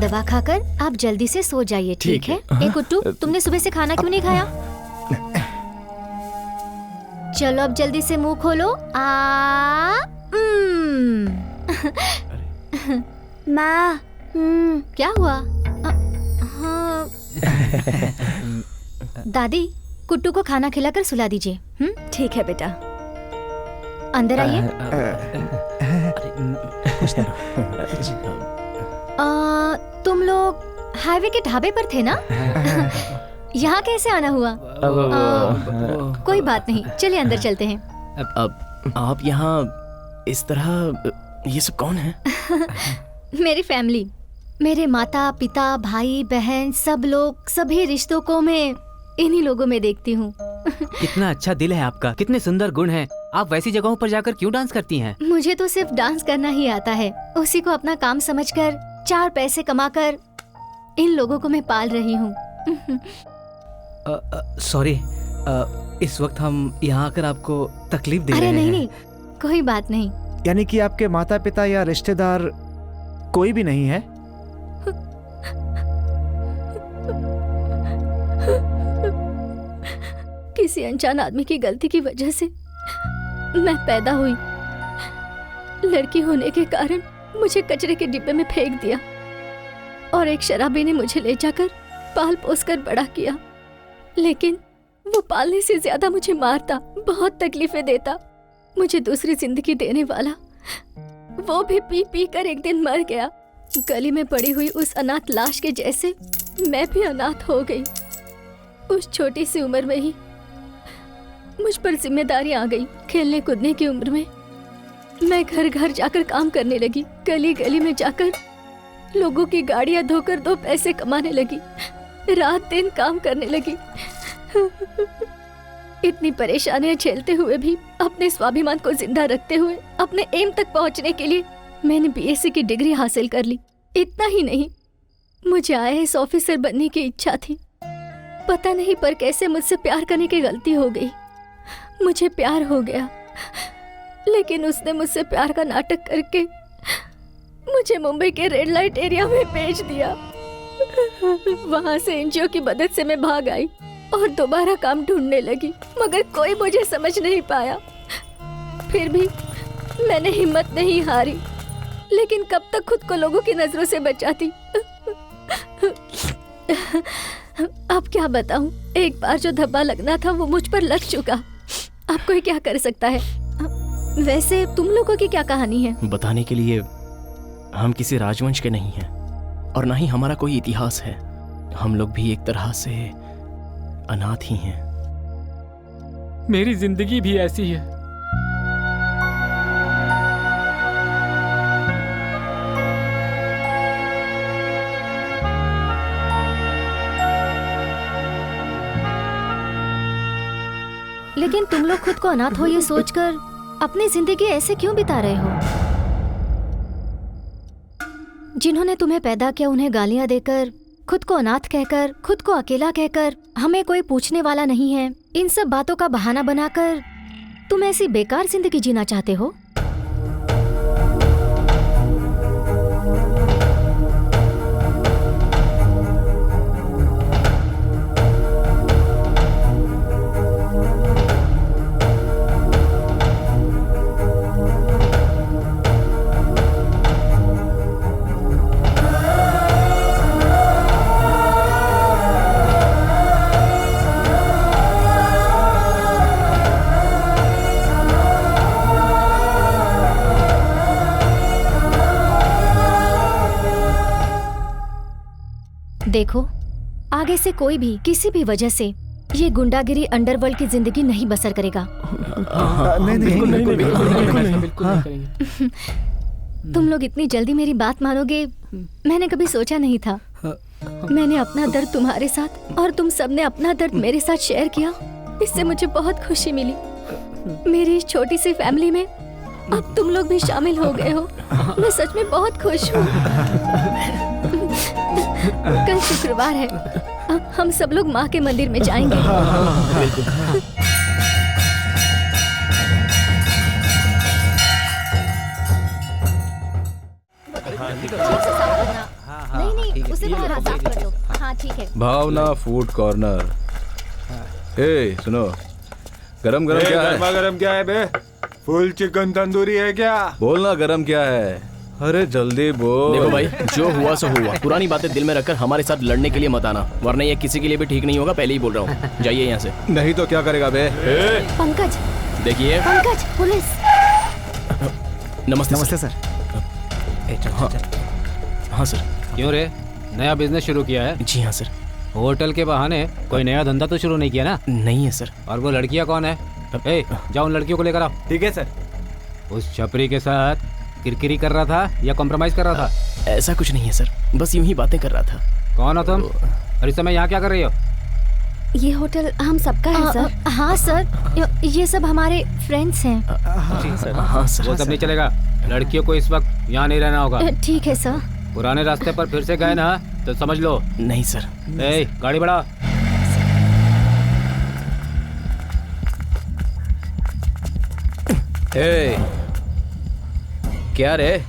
दवा खाकर आप जल्दी से सो जाइए, ठीक है? ए कुट्टू, तुमने सुबह से खाना क्यों नहीं खाया? चलो अब जल्दी से मुंह खोलो। माँ, क्या हुआ? हाँ। दादी, कुट्टू को खाना खिलाकर सुला दीजिए। ठीक है बेटा। अंदर आइए। तुम लोग हाईवे के ढाबे पर थे ना? यहाँ कैसे आना हुआ? कोई बात नहीं, चलिए अंदर चलते हैं। अब आप यहाँ इस तरह, ये सब कौन है? मेरी फैमिली, मेरे माता पिता भाई बहन सब लोग, सभी रिश्तों को मैं इन्हीं लोगों में देखती हूँ। कितना अच्छा दिल है आपका, कितने सुंदर गुण हैं। आप वैसी जगहों पर जाकर क्यों डांस करती हैं? मुझे तो सिर्फ डांस करना ही आता है। उसी को अपना काम समझकर 4 पैसे कमाकर इन लोगों को मैं पाल रही हूँ। सॉरी, इस वक्त हम यहाँ आकर आपको तकलीफ दे रहे हैं। अरे नहीं, कोई बात नहीं। यानी कि आपके माता पिता या रिश्तेदार कोई भी नहीं है? किसी अनजान आदमी की गलती की वजह से मैं पैदा हुई। लड़की होने के कारण मुझे कचरे के डिब्बे में फेंक दिया और एक शराबी ने मुझे ले जाकर पाल पोस कर बड़ा किया। लेकिन वो पालने से ज्यादा मुझे मारता, बहुत तकलीफें देता। मुझे दूसरी जिंदगी देने वाला वो भी पी पी कर एक दिन मर गया। गली में पड़ी हुई उस अनाथ लाश के जैसे मैं भी अनाथ हो गई। उस छोटी सी उम्र में ही मुझ पर जिम्मेदारी आ गई। खेलने कूदने की उम्र में मैं घर घर जाकर काम करने लगी। गली गली में जाकर लोगों की गाड़ियां धोकर 2 पैसे कमाने लगी। रात दिन काम करने लगी। इतनी परेशानियां झेलते हुए भी अपने स्वाभिमान को जिंदा रखते हुए अपने एम तक पहुंचने के लिए मैंने बीएससी की डिग्री हासिल कर ली। इतना ही नहीं, मुझे आईएएस ऑफिसर बनने की इच्छा थी। पता नहीं पर कैसे मुझसे प्यार करने की गलती हो गई। मुझे प्यार हो गया, लेकिन उसने मुझसे प्यार का नाटक करके मुझे मुंबई के रेड लाइट एरिया में भेज दिया। वहां से एनजीओ की मदद से मैं भाग आई और दोबारा काम ढूंढने लगी, मगर कोई मुझे समझ नहीं पाया। फिर भी मैंने हिम्मत नहीं हारी, लेकिन कब तक खुद को लोगों की नजरों से बचाती। अब क्या बताऊं, एक बार जो धब्बा लगना था वो मुझ पर लग चुका। अब कोई क्या कर सकता है। वैसे तुम लोगों की क्या कहानी है? बताने के लिए हम किसी राजवंश के नहीं हैं और ना ही हमारा कोई इतिहास है। हम लोग भी एक तरह से अनाथ ही हैं। मेरी जिंदगी भी ऐसी है। लेकिन तुम लोग खुद को अनाथ हो ये सोचकर अपनी जिंदगी ऐसे क्यों बिता रहे हो? जिन्होंने तुम्हें पैदा किया उन्हें गालियां देकर, खुद को अनाथ कहकर, खुद को अकेला कहकर, हमें कोई पूछने वाला नहीं है, इन सब बातों का बहाना बनाकर तुम ऐसी बेकार जिंदगी जीना चाहते हो? देखो, आगे से कोई भी किसी भी वजह से ये गुंडागिरी अंडरवर्ल्ड की जिंदगी नहीं बसर करेगा। नहीं। तुम लोग इतनी जल्दी मेरी बात मानोगे मैंने कभी सोचा नहीं था। मैंने अपना दर्द तुम्हारे साथ और तुम सबने अपना दर्द मेरे साथ शेयर किया, इससे मुझे बहुत खुशी मिली। मेरी इस छोटी सी फैमिली में अब तुम लोग भी शामिल हो गए हो। मैं सच में बहुत खुश हूँ। कल शुक्रवार है, हम सब लोग माँ के मंदिर में जाएंगे। नहीं, उसे वहाँ साफ कर दो। हाँ ठीक है। भावना फूड कॉर्नर। ए सुनो, गरम गरम क्या है? गरम क्या है बे? फुल चिकन तंदूरी है क्या? बोलना गरम क्या है? अरे जल्दी बोल। देखो भाई, जो हुआ सो हुआ। पुरानी बातें दिल में रखकर हमारे साथ लड़ने के लिए मत आना, वरना ये किसी के लिए भी ठीक नहीं होगा। पहले ही बोल रहा हूँ, जाइए यहाँ से। नहीं तो क्या करेगा बे? पंकज, देखिए। पंकज, पुलिस। नमस्ते नमस्ते सर। हाँ सर। क्यों रे, नया बिजनेस शुरू किया है? जी हाँ सर। होटल के बहाने कोई नया धंधा तो शुरू नहीं किया ना? नहीं है सर। और वो लड़कियां कौन है? ए, जाओ उन लड़कियों को लेकर आओ। ठीक है सर। उस छपरी के साथ किरकिरी कर रहा था या कॉम्प्रोमाइज कर रहा था? ऐसा कुछ नहीं है सर, बस यूं ही बातें कर रहा था। कौन हो तुम और इस समय यहाँ क्या कर रही हो? ये होटल हम सबका है सर। हाँ सर, ये सब हमारे फ्रेंड्स हैं। हाँ सर। वो सब नहीं चलेगा, लड़कियों को इस वक्त यहाँ नहीं रहना होगा। ठीक है सर। पुराने रास्ते पर फिर से गए ना तो समझ लो। नहीं सर। ए, गाड़ी बढ़ा। ए, क्या रे,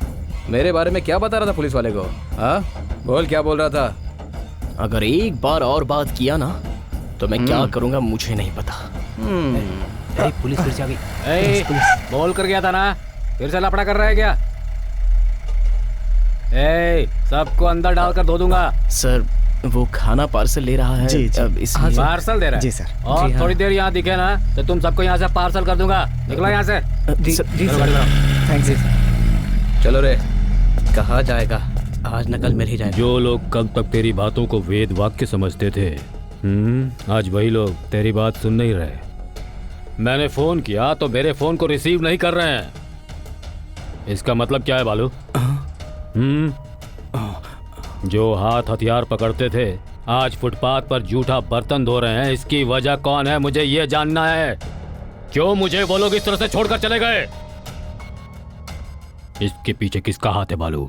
मेरे बारे में क्या बता रहा था पुलिस वाले को? हाँ बोल, क्या बोल रहा था? अगर एक बार और बात किया ना तो मैं क्या करूंगा मुझे नहीं पता। पुलिस फिर से आ गई। बोल कर गया था ना, फिर से लफड़ा कर रहा है क्या? सबको अंदर डालकर धो दूंगा। सर वो खाना पार्सल ले रहा है। जी, जी। अब इसलिए पार्सल दे रहा है? जी सर। और जी, थोड़ी देर यहाँ दिखे ना तो तुम सबको यहाँ से पार्सल कर दूंगा। निकलो यहाँ से। जी सर। थैंक्स जी। चलो रे, कहा जाएगा आज न कल मिल ही जाएगा। जो लोग कल तक तेरी बातों को वेद वाक्य समझते थे, आज वही लोग तेरी बात सुन नहीं रहे। मैंने फोन किया तो मेरे फोन को रिसीव नहीं कर रहे हैं। इसका मतलब क्या है बालू? जो हाथ हथियार पकड़ते थे आज फुटपाथ पर जूठा बर्तन धो रहे हैं। इसकी वजह कौन है मुझे ये जानना है। क्यों मुझे वो लोग इस तरह से छोड़कर चले गए? इसके पीछे किसका हाथ है बालू?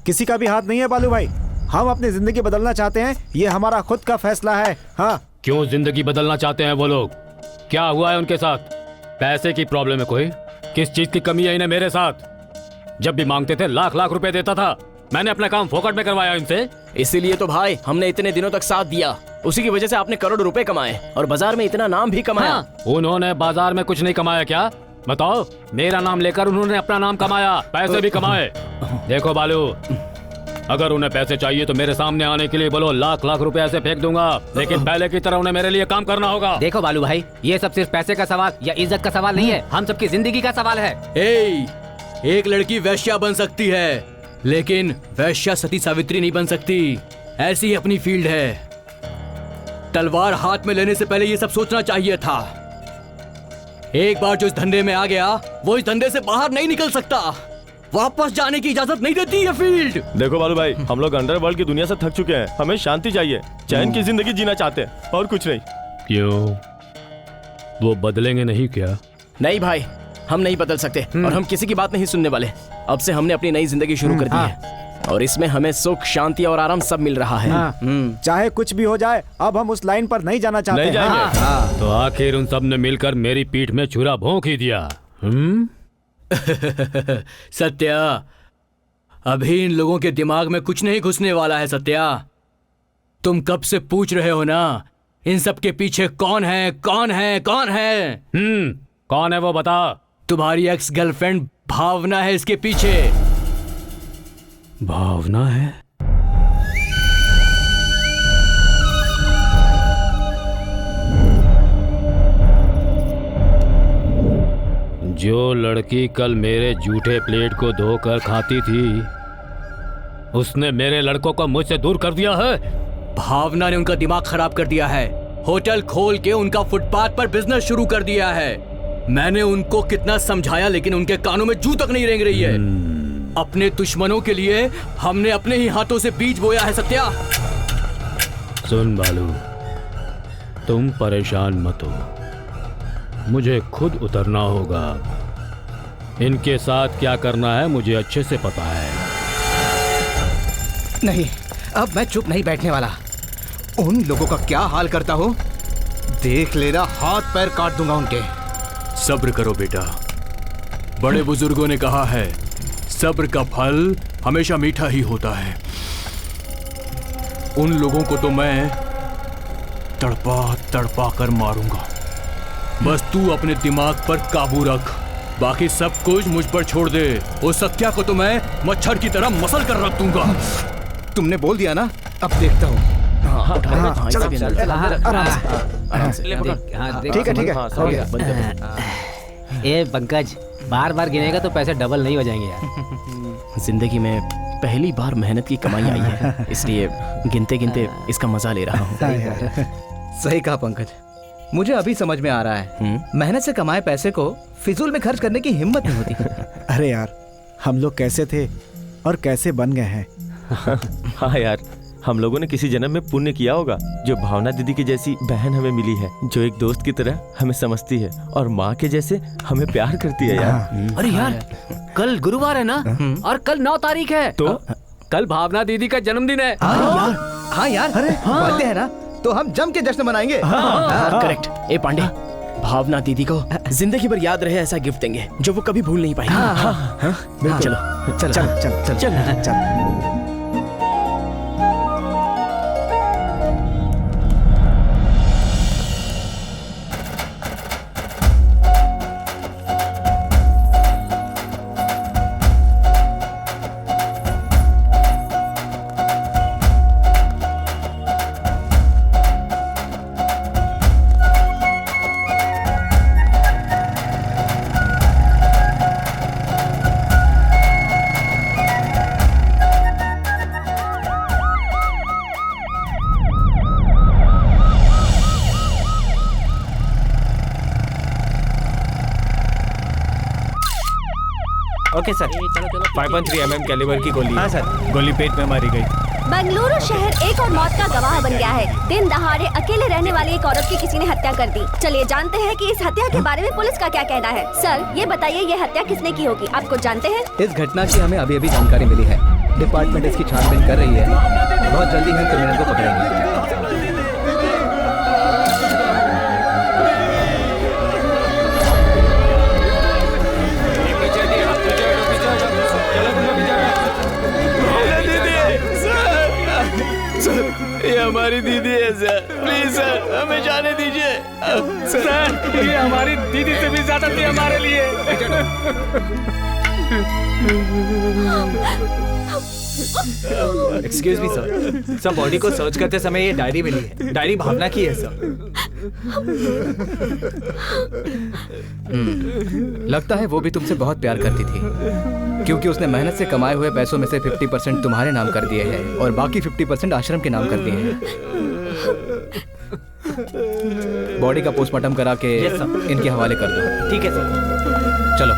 किसी का भी हाथ नहीं है बालू भाई। हम अपनी जिंदगी बदलना चाहते हैं, ये हमारा खुद का फैसला है। हाँ। क्यों जिंदगी बदलना चाहते हैं वो लोग? क्या हुआ है उनके साथ? पैसे की प्रॉब्लम है कोई? किस चीज की कमी है इन्हें मेरे साथ? जब भी मांगते थे लाख लाख रुपए देता था। मैंने अपना काम फोकट में करवाया इनसे। इसीलिए तो भाई हमने इतने दिनों तक साथ दिया। उसी की वजह से आपने करोड़ों रुपए कमाए और बाजार में इतना नाम भी कमाया। हाँ। उन्होंने बाजार में कुछ नहीं कमाया क्या? बताओ। मेरा नाम लेकर उन्होंने अपना नाम कमाया, पैसे भी कमाए। देखो बालू, अगर उन्हें पैसे चाहिए तो मेरे सामने आने के लिए बोलो, लाख लाख रुपए ऐसे फेंक दूंगा। लेकिन पहले की तरह उन्हें मेरे लिए काम करना होगा। देखो बालू भाई, ये सब सिर्फ पैसे का सवाल या इज्जत का सवाल नहीं है, हम सबकी जिंदगी का सवाल है। एक लड़की वैश्या बन सकती है, लेकिन वैश्या सती सावित्री नहीं बन सकती। ऐसी ही अपनी फील्ड है। तलवार हाथ में लेने से पहले ये सब सोचना चाहिए था। एक बार जो इस धंधे में आ गया वो इस धंधे से बाहर नहीं निकल सकता। वापस जाने की इजाजत नहीं देती ये फील्ड। देखो बालू भाई, हम लोग अंडरवर्ल्ड की दुनिया से थक चुके हैं। हमें शांति चाहिए, चैन की जिंदगी जीना चाहते हैं और कुछ नहीं। क्यों, वो बदलेंगे नहीं क्या? नहीं भाई, हम नहीं बदल सकते और हम किसी की बात नहीं सुनने वाले। अब से हमने अपनी नई जिंदगी शुरू कर दी है और इसमें हमें सुख, शांति और आराम सब मिल रहा है। चाहे कुछ भी हो जाए, अब हम उस लाइन पर नहीं जाना चाहते। नहीं जाएंगे। तो आखिर उन सब ने मिलकर मेरी पीठ में छुरा भोंक ही दिया। सत्या, अभी इन लोगों के दिमाग में कुछ नहीं घुसने वाला है। सत्या, तुम कब से पूछ रहे हो ना, इन सब के पीछे कौन है, कौन है, कौन है? कौन है वो बता। तुम्हारी एक्स गर्लफ्रेंड भावना है इसके पीछे। भावना है? जो लड़की कल मेरे जूठे प्लेट को धोकर खाती थी, उसने मेरे लड़कों को मुझसे दूर कर दिया है। भावना ने उनका दिमाग खराब कर दिया है। होटल खोल के उनका फुटपाथ पर बिजनेस शुरू कर दिया है। मैंने उनको कितना समझाया लेकिन उनके कानों में जू तक नहीं रेंग रही है। अपने दुश्मनों के लिए हमने अपने ही हाथों से बीज बोया है। सत्या, सुन बालू, तुम परेशान मत हो, मुझे खुद उतरना होगा। इनके साथ क्या करना है मुझे अच्छे से पता है। नहीं, अब मैं चुप नहीं बैठने वाला। उन लोगों का क्या हाल करता हूँ देख लेना, हाथ पैर काट दूंगा उनके। सब्र करो बेटा, बड़े बुजुर्गों ने कहा है सब्र का फल हमेशा मीठा ही होता है। उन लोगों को तो मैं तड़पा तड़पा कर मारूंगा। बस तू अपने दिमाग पर काबू रख, बाकी सब कुछ मुझ पर छोड़ दे। उस सत्या को तो मैं मच्छर की तरह मसल कर रख दूंगा। तुमने बोल दिया ना, अब देखता हूँ। ठीक है। ए पंकज, बार बार गिनेगा तो पैसे डबल नहीं हो जाएंगे यार। जिंदगी में पहली बार मेहनत की कमाई आई है, इसलिए गिनते गिनते इसका मजा ले रहा हूँ। सही कहा पंकज, मुझे अभी समझ में आ रहा है मेहनत से कमाए पैसे को फिजूल में खर्च करने की हिम्मत नहीं होती। अरे यार, हम लोग कैसे थे और कैसे बन गए हैं। हाँ यार, हम लोगों ने किसी जन्म में पुण्य किया होगा जो भावना दीदी की जैसी बहन हमें मिली है, जो एक दोस्त की तरह हमें समझती है और माँ के जैसे हमें प्यार करती है यार। अरे यार, कल गुरुवार है ना, और कल 9 तारीख है, तो कल भावना दीदी का जन्मदिन है। हाँ यार, अरे बर्थडे है ना, तो हम जम के जश्न मनाएंगे। करेक्ट। ए पांडे, भावना दीदी को जिंदगी भर याद रहे ऐसा गिफ्ट देंगे जो वो कभी भूल नहीं पाएंगे। चलो। ओके सर, 5.3 mm कैलिबर की गोली। हाँ सर, गोली पेट में मारी गई। बेंगलुरु शहर एक और मौत का गवाह बन गया है। दिन दहाड़े अकेले रहने वाली एक औरत की किसी ने हत्या कर दी। चलिए जानते हैं कि इस हत्या के बारे में पुलिस का क्या कहना है। सर, ये बताइए, ये हत्या किसने की होगी, आप कुछ जानते हैं? इस घटना की हमें अभी जानकारी मिली है। डिपार्टमेंट इसकी छानबीन कर रही है। बहुत जल्दी हम क्रिमिनल को पकड़ेंगे। ये हमारी दीदी है सर, प्लीज सर हमें जाने दीजिए। सर, ये हमारी दीदी से भी ज्यादा थी हमारे लिए। एक्सक्यूज मी सर, बॉडी को सर्च करते समय ये डायरी मिली है। डायरी भावना की है सर। लगता है वो भी तुमसे बहुत प्यार करती थी, क्योंकि उसने मेहनत से कमाए हुए पैसों में से 50% तुम्हारे नाम कर दिए हैं और बाकी 50% आश्रम के नाम कर दिए हैं। बॉडी का पोस्टमार्टम करा के इनके हवाले कर दो। ठीक है सर। चलो।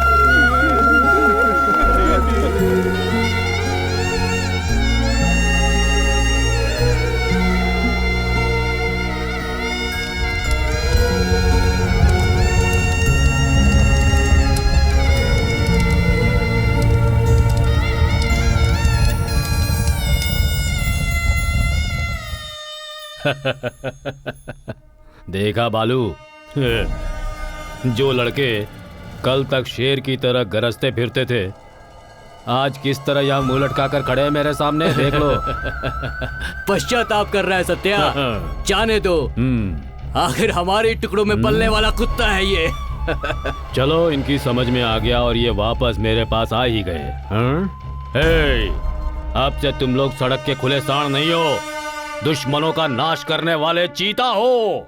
देखा बालू, जो लड़के कल तक शेर की तरह गरजते फिरते थे, आज किस तरह यहाँ मुंह लटका कर खड़े हैं मेरे सामने, देख लो। पश्चाताप कर रहा है सत्या, जाने दो। आखिर हमारे टुकड़ों में पलने वाला कुत्ता है ये। चलो, इनकी समझ में आ गया और ये वापस मेरे पास आ ही गए। हे, अब से तुम लोग सड़क के खुले सांड नहीं हो, दुश्मनों का नाश करने वाले चीता हो।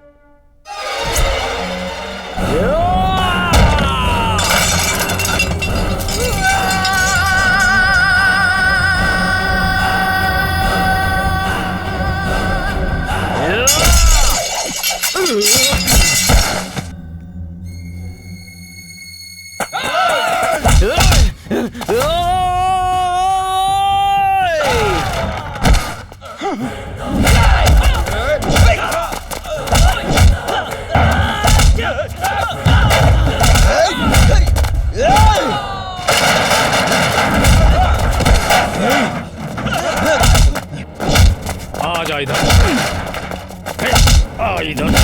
आ इधर, आ इधर।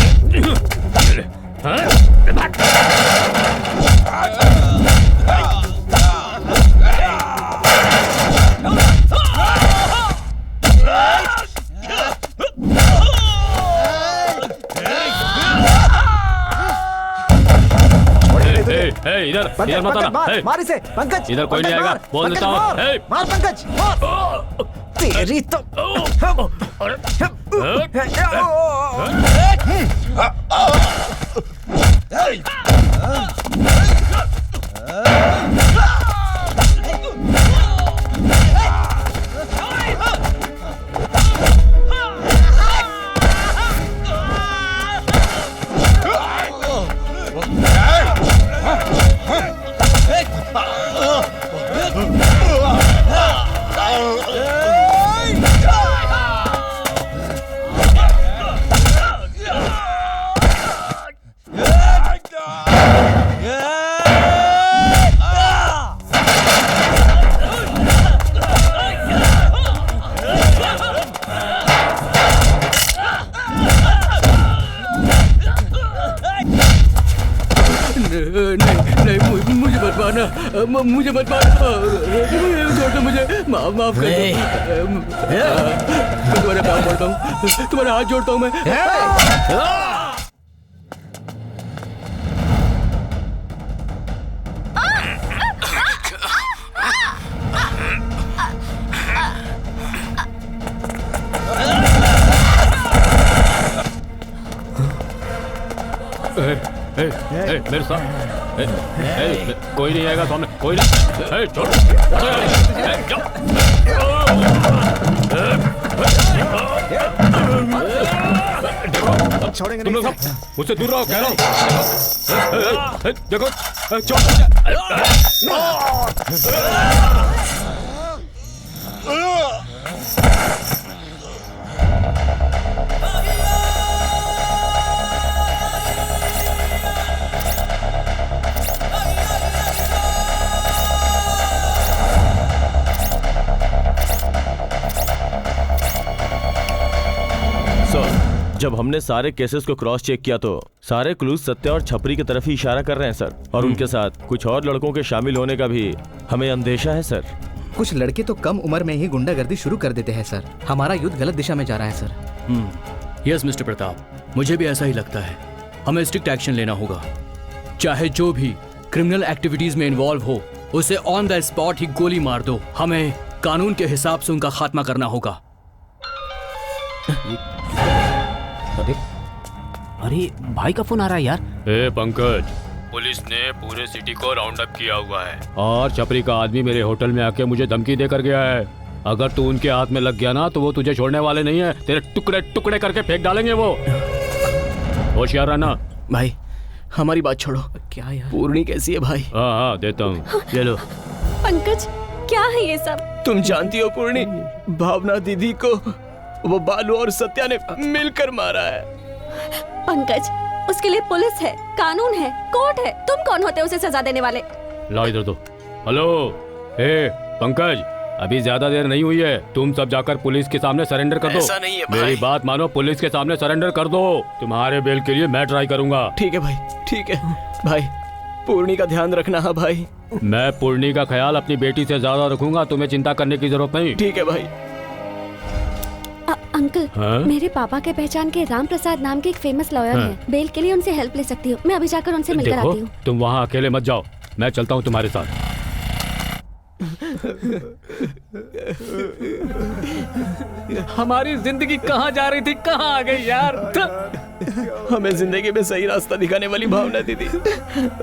इधर पंकज, मत पंकज, आना। मार, ए, मार इसे पंकज। इधर कोई नहीं पंकज, आएगा, मार, बोल पंकज, देता हूँ। मार, ए, मार पंकज, मार। तेरी तो नहीं, मुझे मत मारना, मुझे मत मारना, छोड़ दो मुझे, माफ कर दो। तुम्हारे पाँव पड़ता हूँ, तुम्हारे हाथ जोड़ता हूँ मैं। मेरे साथ कोई नहीं आएगा सामने, कोई नहीं। छोड़ छोड़ेंगे तुम लोग सब मुझसे दूर रहो, कह रहा हूँ। देखो जब हमने सारे केसेस को क्रॉस चेक किया तो सारे क्लूज सत्या और छपरी की तरफ ही इशारा कर रहे हैं सर, और उनके साथ कुछ और लड़कों के शामिल होने का भी हमें अंदेशा है सर। कुछ लड़के तो कम उम्र में ही गुंडागर्दी शुरू कर देते हैं सर। हमारा युद्ध गलत दिशा में जा रहा है सर। यस मिस्टर प्रताप, मुझे भी ऐसा ही लगता है। हमें स्ट्रिक्ट एक्शन लेना होगा। चाहे जो भी क्रिमिनल एक्टिविटीज में इन्वॉल्व हो उसे ऑन द स्पॉट ही गोली मार दो। हमें कानून के हिसाब से उनका खात्मा करना होगा। अरे भाई का फोन आ रहा है यार। ए पंकज, पुलिस ने पूरे सिटी को राउंड अप किया हुआ है और छपरी का आदमी मेरे होटल में आके मुझे धमकी देकर गया है। अगर तू उनके हाथ में लग गया ना तो वो तुझे छोड़ने वाले नहीं है, तेरे टुकड़े टुकड़े करके फेंक डालेंगे वो। होशियार रहना। भाई हमारी बात छोड़ो। क्या यार? पूर्णी कैसी है भाई? हाँ देता हूँ, ले लो। पंकज क्या है ये सब? तुम जानती हो पूर्णी, भावना दीदी को वो बालू और सत्या ने मिलकर मारा है। पंकज, उसके लिए पुलिस है, कानून है, कोर्ट है। तुम कौन होते उसे सजा देने वाले? ला इधर दो। हेलो ए पंकज, अभी ज्यादा देर नहीं हुई है, तुम सब जाकर पुलिस के सामने सरेंडर कर दो। ऐसा नहीं है भाई। मेरी बात मानो, पुलिस के सामने सरेंडर कर दो। तुम्हारे बेल के लिए मैं ट्राई करूंगा। ठीक है भाई, ठीक है भाई। पूर्णी का ध्यान रखना है भाई। मैं पूर्णी का ख्याल अपनी बेटी से ज्यादा रखूंगा, तुम्हें चिंता करने की जरूरत नहीं। ठीक है भाई। अंकल, हाँ? मेरे पापा के पहचान के राम प्रसाद नाम के एक फेमस लॉयर हाँ? हैं। बेल के लिए उनसे हेल्प ले सकती हूँ। मैं अभी जाकर उनसे मिलकर देखो, आती हूँ। तुम वहाँ अकेले मत जाओ, मैं चलता हूँ तुम्हारे साथ। हमारी जिंदगी कहाँ जा रही थी, कहाँ आ गई यार। हमें जिंदगी में सही रास्ता दिखाने वाली भावना दीदी,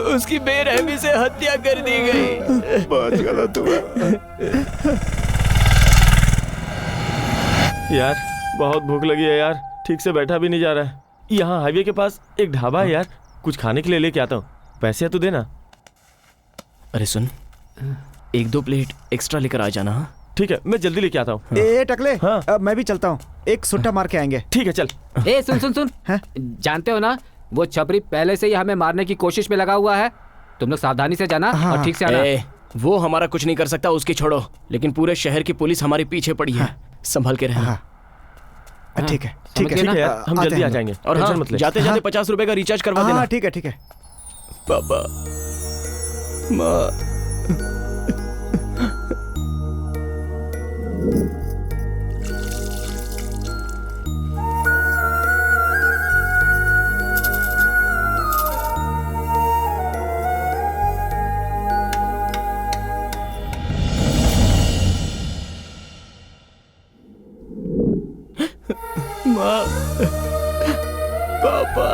उसकी बेरहमी से हत्या कर दी गई। बहुत गलत हुआ यार, बहुत भूख लगी है यार, ठीक से बैठा भी नहीं जा रहा है। यहाँ हाईवे के पास एक ढाबा है यार, कुछ खाने के लिए लेके आता हूँ। पैसे तो देना। अरे सुन, 1-2 प्लेट एक्स्ट्रा लेकर आ जाना। हाँ ठीक है, मैं जल्दी लेके आता हूँ। ए टकले, अब मैं भी चलता हूँ, एक सुट्टा मार के आएंगे। ठीक है चल। ए सुन जानते हो ना, वो छपरी पहले से ही हमें मारने की कोशिश में लगा हुआ है। तुम लोग सावधानी से जाना और ठीक से आना। वो हमारा कुछ नहीं कर सकता, उसकी छोड़ो। लेकिन पूरे शहर की पुलिस हमारे पीछे पड़ी है, संभल के रहना। ठीक है ठीक है यार, हम जल्दी आ जाएंगे। और हाँ, जाते जाते 50 रुपए का रिचार्ज करवा देना। ठीक है ठीक है। पापा माँ, माँ, पापा।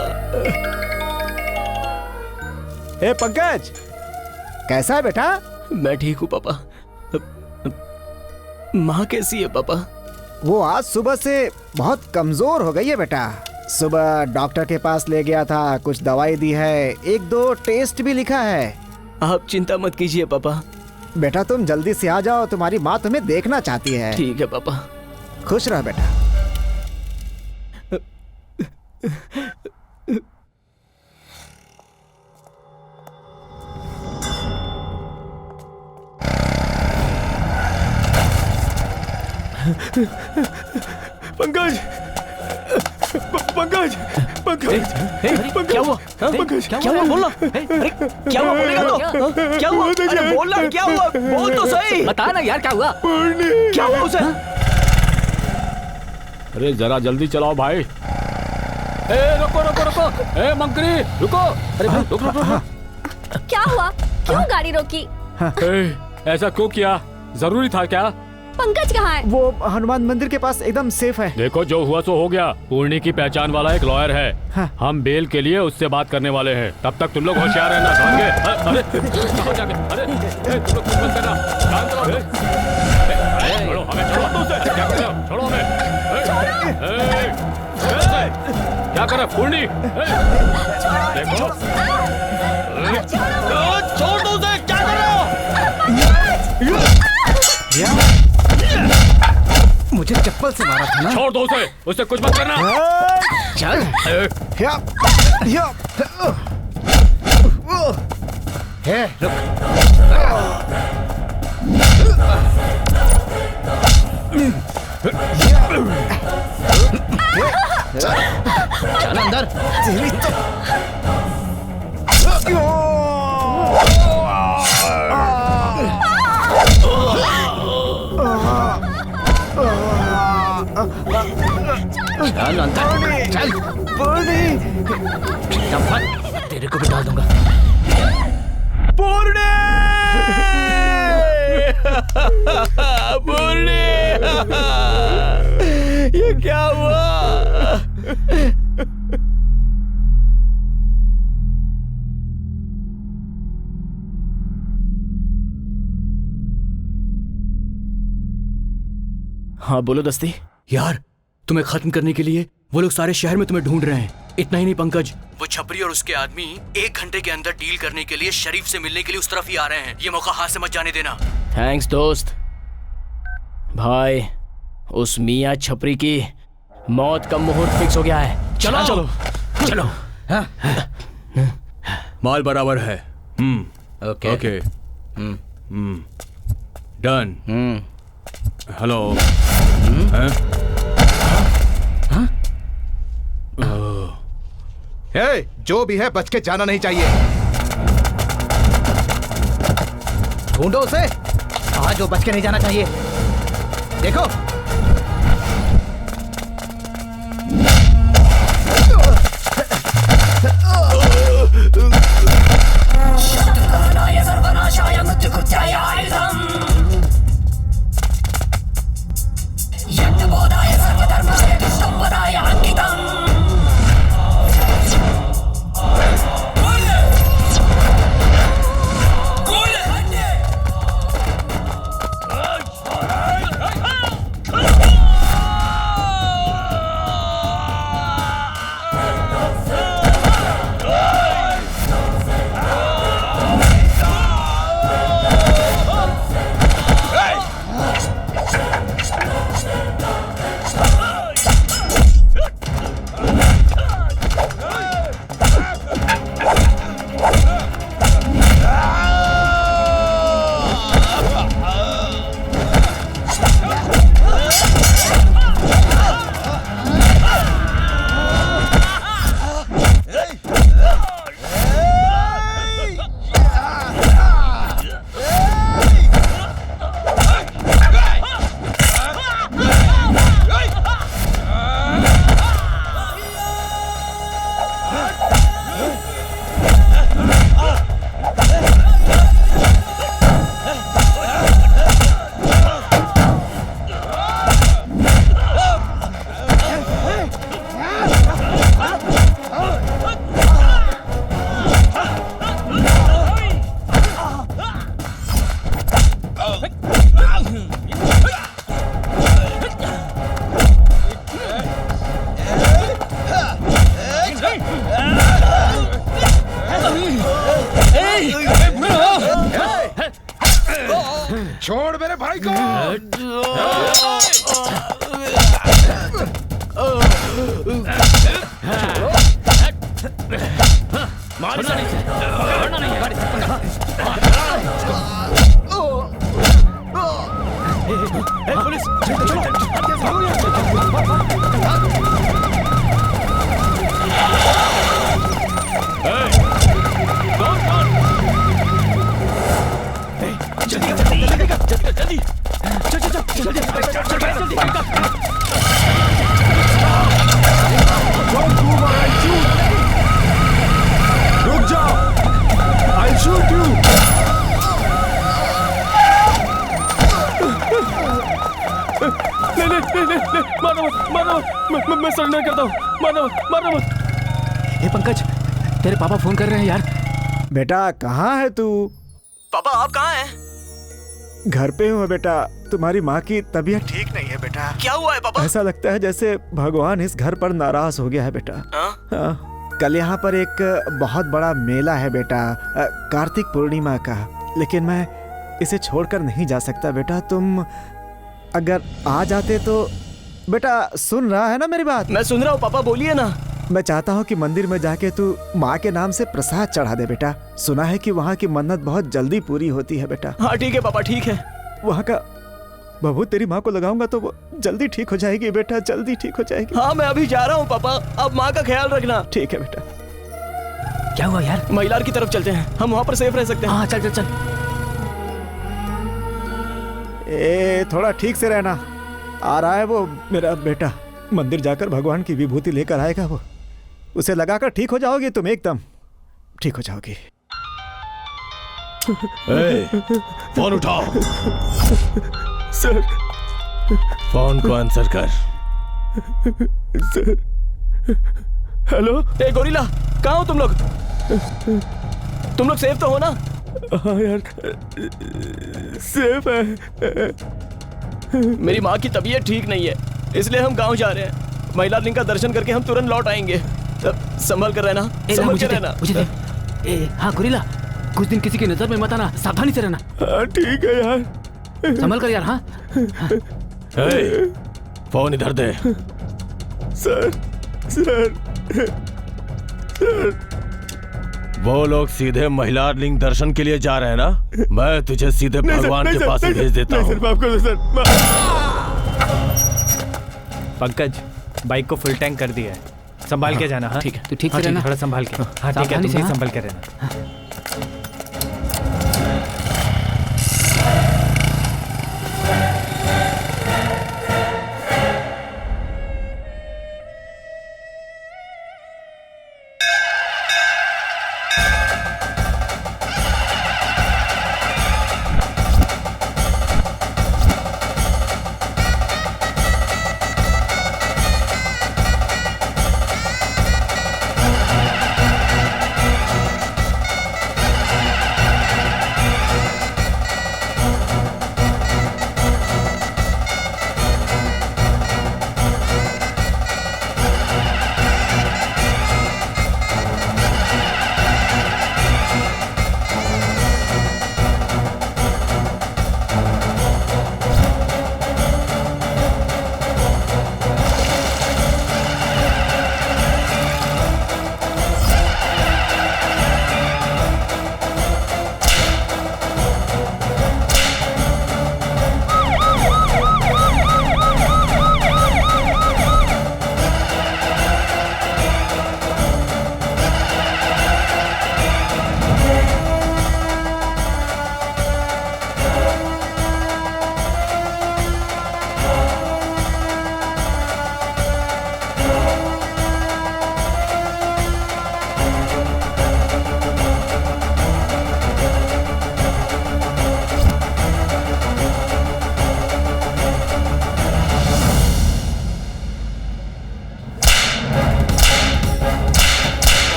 ए पंकज, कैसा है बेटा? मैं ठीक हूँ पापा। माँ कैसी है पापा? वो आज सुबह से बहुत कमजोर हो गई है बेटा। सुबह डॉक्टर के पास ले गया था, कुछ दवाई दी है, 1-2 टेस्ट भी लिखा है। आप चिंता मत कीजिए पापा। बेटा तुम जल्दी से आ जाओ, तुम्हारी माँ तुम्हें देखना चाहती है। ठीक है पापा। खुश रह बेटा। पंकज, पंकज, पंकज, क्या हुआ? पंकज, क्या हुआ? बोलना। अरे क्या हुआ? बोलेगा तो? क्या हुआ? अरे बोलना, क्या हुआ? बोल तो सही। बता ना यार, क्या हुआ? क्या हुआ उसे? अरे जरा जल्दी चलाओ भाई। ए रुको रुको रुको, ए मंकरी रुको। अरे भाई रुक रुक रुक। क्या हुआ? क्यों गाड़ी रोकी? ऐसा क्यों किया? जरूरी था क्या? पंकज कहाँ है? वो हनुमान मंदिर के पास एकदम सेफ है। देखो जो हुआ सो हो गया। पूर्णी की पहचान वाला एक लॉयर है। हाँ। हम बेल के लिए उससे बात करने वाले हैं। तब तक तुम लोग होशियार रहना। समझ गए? अरे कहाँ जाके? अरे तुम लोग कुछ मत करना। शांत रहो। छोड़ो हमें, छोड़ो उसे। क्या कर रहे हो? छोड़ो हमें। क्या कर रहे हो पूर्णी? देखो छोड़ दो उसे। क्या कर रहे हो? मुझे चप्पल से मारा था ना। छोड़ दो उसे, उससे कुछ मत करना। चल। चल अंदर। चल अंदर। चल पूर्णी। तेरे को भी डाल दूंगा। पूर्णी, पूर्णी, ये क्या हुआ? हाँ बोलो दस्ती। यार तुम्हें खत्म करने के लिए वो लोग सारे शहर में तुम्हें ढूंढ रहे हैं। इतना ही नहीं पंकज, वो छपरी और उसके आदमी 1 घंटे के अंदर डील करने के लिए शरीफ से मिलने के लिए उस तरफ ही आ रहे हैं। ये मौका हाथ से मत जाने देना। थैंक्स दोस्त। भाई उस मियाँ छपरी की मौत का मुहूर्त फिक्स हो गया है। चलो चलो चलो। माल बराबर है। Okay okay. डन। हेलो। हे, जो भी है बच के जाना नहीं चाहिए। ढूंढो उसे। आज वो बच के नहीं जाना चाहिए। देखो छोड़ मेरे भाई को। मारना नहीं है, मारना नहीं है, गाड़ी से पकड़। पुलिस रुक जाओ, I'll shoot you. नहीं, मारो मत, मैं सरेंडर करता हूँ, मारो मत। हे पंकज, तेरे पापा फोन कर रहे हैं यार। बेटा कहाँ है तू? पापा आप कहाँ हैं? घर पे हूँ बेटा। तुम्हारी माँ की तबीयत ठीक नहीं है बेटा। क्या हुआ है पापा? ऐसा लगता है जैसे भगवान इस घर पर नाराज हो गया है बेटा। हाँ। कल यहाँ पर एक बहुत बड़ा मेला है बेटा, कार्तिक पूर्णिमा का, लेकिन मैं इसे छोड़कर नहीं जा सकता बेटा। तुम अगर आ जाते तो। बेटा सुन रहा है ना मेरी बात? मैं सुन रहा हूँ पापा, बोलिए ना। मैं चाहता हूँ कि मंदिर में जाके तू माँ के नाम से प्रसाद चढ़ा दे बेटा। सुना है कि वहाँ की मन्नत बहुत जल्दी पूरी होती है बेटा। हाँ ठीक है पापा, ठीक है। वहाँ का बबू तेरी माँ को लगाऊंगा तो वो जल्दी ठीक हो जाएगी बेटा, जल्दी ठीक हो जाएगी। हाँ मैं अभी जा रहा हूँ पापा, अब माँ का ख्याल रखना। ठीक है बेटा। क्या हुआ यार? महिलार की तरफ चलते हैं, हम वहाँ पर सेफ रह सकते हैं। हाँ चल चल चल। ए थोड़ा ठीक से रहना। आ रहा है वो मेरा बेटा, मंदिर जाकर भगवान की विभूति लेकर आएगा वो। उसे लगाकर ठीक हो जाओगी तुम, एकदम ठीक हो जाओगी। फोन उठाओ। सर फोन को आंसर कर। Sir hello. ए गोरिल्ला, कहाँ हो तुम लोग? तुम लोग सेफ तो हो ना? हाँ यार सेफ है। मेरी माँ की तबीयत ठीक नहीं है, इसलिए हम गांव जा रहे हैं। महिला लिंग का दर्शन करके हम तुरंत लौट आएंगे। संभल कर रहना, संभल कर रहना। मुझे दे। हाँ गोरिल्ला, कुछ दिन किसी की नजर में मत आना, सावधानी से रहना। हाँ ठीक है यार, संभल कर यार। हाँ फोन इधर दे। सर सर सर वो लोग सीधे महिला लिंग दर्शन के लिए जा रहे हैं ना? मैं तुझे सीधे भगवान के पास भेज देता हूँ। पंकज बाइक को फुल टैंक कर दिया है, संभाल के जाना। हाँ ठीक है, तू ठीक से रहना, थोड़ा संभाल के। हाँ ठीक है, तुम भी संभाल के रहना।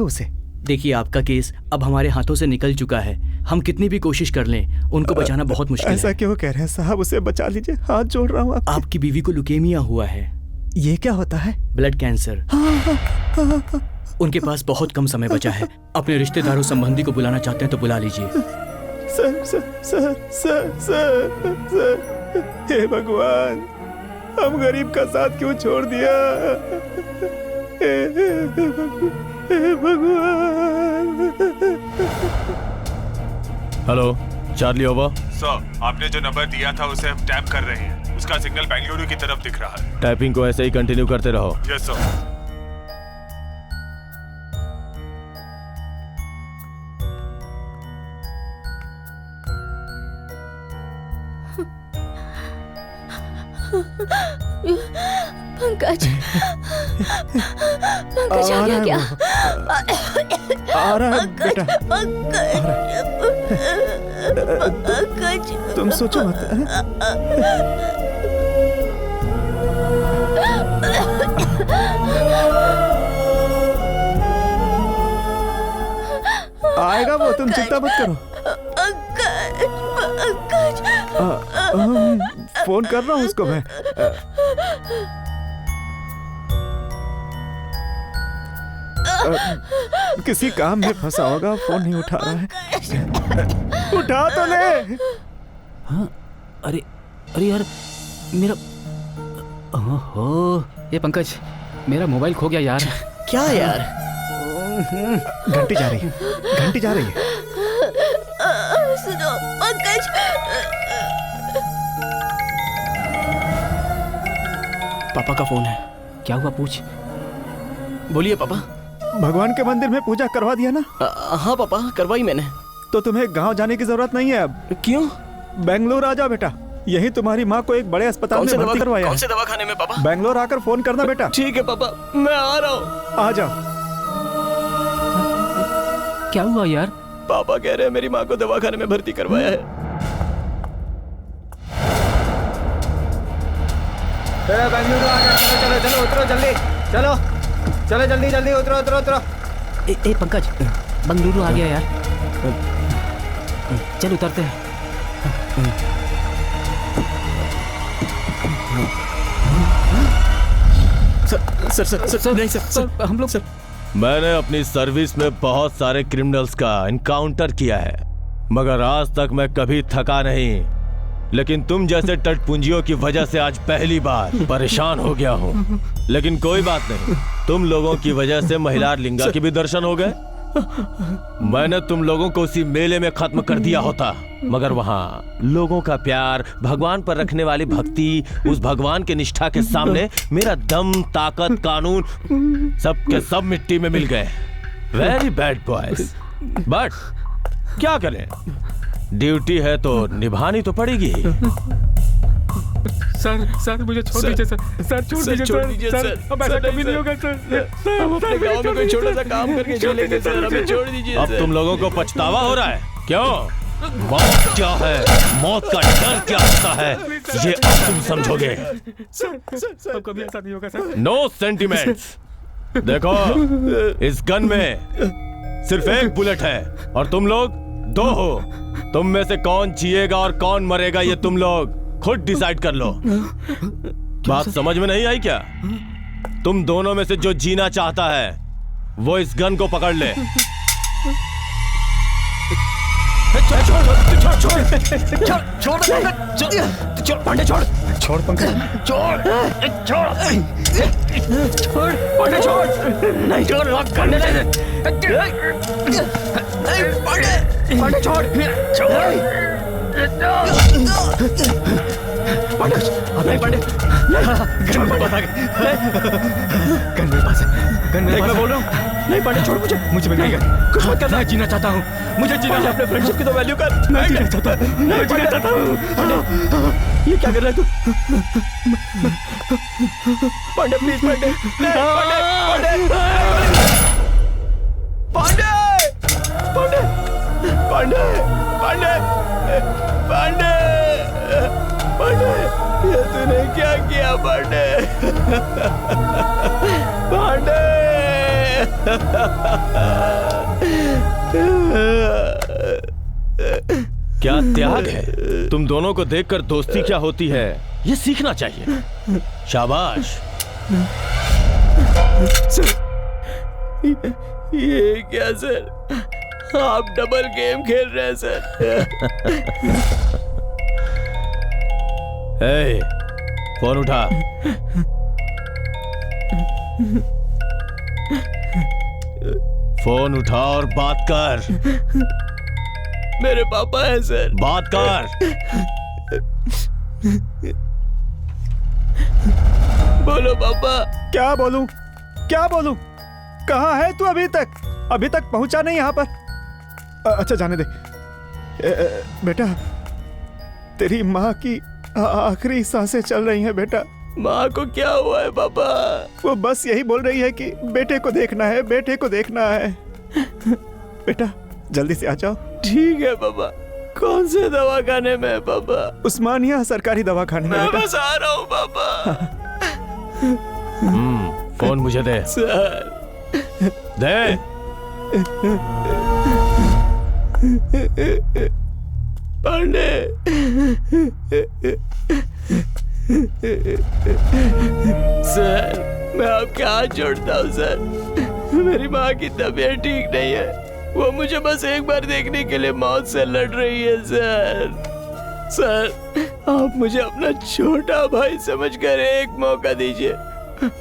उसे। देखिए, आपका केस अब हमारे हाथों से निकल चुका है। हम कितनी भी कोशिश कर लें, उनको बचाना बहुत मुश्किल है। ऐसा क्यों कह रहे हैं साहब? उसे बचा लीजिए, हाथ जोड़ रहा हूँ। आपकी बीवी को लुकेमिया हुआ है। ये क्या होता है? Blood cancer. उनके पास बहुत कम समय बचा है। अपने रिश्तेदारों संबंधी को बुलाना चाहते हैं तो बुला लीजिए। Sir sir sir sir sir sir, हे भगवान, हम गरीब का साथ क्यों छोड़ दिया? हे भगवान। Hello, Charlie over. सर, आपने जो नंबर दिया था उसे हम टैप कर रहे हैं। उसका सिग्नल बेंगलुरु की तरफ दिख रहा है। टाइपिंग को ऐसे ही कंटिन्यू करते रहो। Yes sir. पंकज, पंकज आ गया क्या? आ रहा है बेटा। पंकज, तुम सोचो मत। आएगा वो, तुम चिंता मत करो। फोन कर रहा हूँ उसको मैं। किसी काम में फंसा होगा, फोन नहीं उठा रहा है। उठा तो ले। हाँ, अरे अरे यार, मेरा ओहो, ये पंकज, मेरा मोबाइल खो गया यार। क्या यार? घंटी जा रही है, घंटी जा रही है। सुनो पंकज। पापा का फोन है। क्या हुआ, पूछ। बोलिए पापा। भगवान के मंदिर में पूजा करवा दिया ना? हाँ पापा, करवाई मैंने। तो तुम्हें गांव जाने की जरूरत नहीं है अब। क्यों? बेंगलोर आ जाओ बेटा। यही तुम्हारी माँ को एक बड़े अस्पताल में भर्ती करवाया है। कौन से दवाखाने में पापा? बेंगलोर आकर फोन करना बेटा। ठीक है पापा, मैं आ रहा हूँ। आ जाओ। क्या हुआ यार? पापा कह रहे हैं मेरी माँ को दवाखाने में भर्ती करवाया है। बेंगलुरु आ गया। चलो चलो चलो, उतरो जल्दी। चलो चलो, जल्दी जल्दी उतरो उतरो उतरो। ए पंकज, बेंगलुरु आ गया यार। चल उतरते हैं। सर सर सर नहीं सर, हम लोग। मैंने अपनी सर्विस में बहुत सारे क्रिमिनल्स का एनकाउंटर किया है, मगर आज तक मैं कभी थका नहीं। लेकिन तुम जैसे टटपुंजियों की वजह से आज पहली बार परेशान हो गया हूँ। लेकिन कोई बात नहीं, तुम लोगों की वजह से महिला लिंगा के भी दर्शन हो गए। मैंने तुम लोगों को उसी मेले में खत्म कर दिया होता, मगर वहाँ लोगों का प्यार, भगवान पर रखने वाली भक्ति, उस भगवान के निष्ठा के सामने मेरा दम, ताकत, कानून सब के सब मिट्टी में मिल गए। वेरी बैड बॉयज, बट क्या करें, ड्यूटी है तो निभानी तो पड़ेगी। सर मुझे छोड़ दीजिए सर। सर छोड़ दीजिए सर। अब ऐसा कभी नहीं होगा सर। हम अपने गांव में कोई छोटा सा काम करके चलेंगे सर, हमें छोड़ दीजिए। अब तुम लोगों को पछतावा हो रहा है क्यों? मौत क्या है, मौत का डर क्या होता है, ये अब तुम समझोगे। सर कभी ऐसा नहीं होगा सर। No sentiments. देखो, इस गन में सिर्फ एक बुलेट है और तुम लोग दो हो। तुम में से कौन जिएगा और कौन मरेगा ये तुम लोग खुद डिसाइड कर लो। बात समझ में नहीं आई क्या? तुम दोनों में से जो जीना चाहता है वो इस गन को पकड़ ले। छोड़ पांडे, छोड़ छोड़ पंकज, छोड़ पांडे, छोड़ नहीं, छोड़ पांडे, पांडे छोड़ पांडे, नहीं पांडे, गन मेरे पास आ गई। गन मेरे पास है, गन मेरे पास। मैं बोल रहा हूँ, नहीं पांडे छोड़ मुझे मिल गई गन। कुछ मत कर, मैं जीना चाहता हूँ, मुझे जीना है। अपने फ्रेंडशिप की तो वैल्यू कर। मैं जीना चाहता हूँ, मैं जीना चाहता हूँ। पांडे, ये क्या कर रहा है तू? पांडे प्लीज, पांडे, पांडे, पांडे, पांडे, पांडे, पांडे, पांडे, पांडे, ये तूने क्या किया पांडे? पांडे, क्या त्याग है। तुम दोनों को देखकर दोस्ती क्या होती है ये सीखना चाहिए। शाबाश। ये क्या सर, आप डबल गेम खेल रहे हैं सर। ए, फोन उठा। फोन उठा और बात कर। मेरे पापा है सर। बात कर। बोलो पापा। क्या बोलूं, क्या बोलूं? कहाँ है तू अभी तक पहुंचा नहीं यहाँ पर। अच्छा जाने दे। बेटा, तेरी माँ की आखिरी सांसें चल रही हैं बेटा। माँ को क्या हुआ है पापा? वो बस यही बोल रही है कि बेटे को देखना है, बेटे को देखना है। बेटा जल्दी से आ जाओ। ठीक है पापा। कौन से दवाखाने में है पापा? उस्मानिया सरकारी दवाखाने में। मैं बस आ रहा हूँ पापा। फोन मुझे दे। सर दे। पांडे, सर मैं आपके हाथ जोड़ता हूँ सर। मेरी माँ की तबीयत ठीक नहीं है। वो मुझे बस एक बार देखने के लिए मौत से लड़ रही है सर। सर आप मुझे अपना छोटा भाई समझकर एक मौका दीजिए।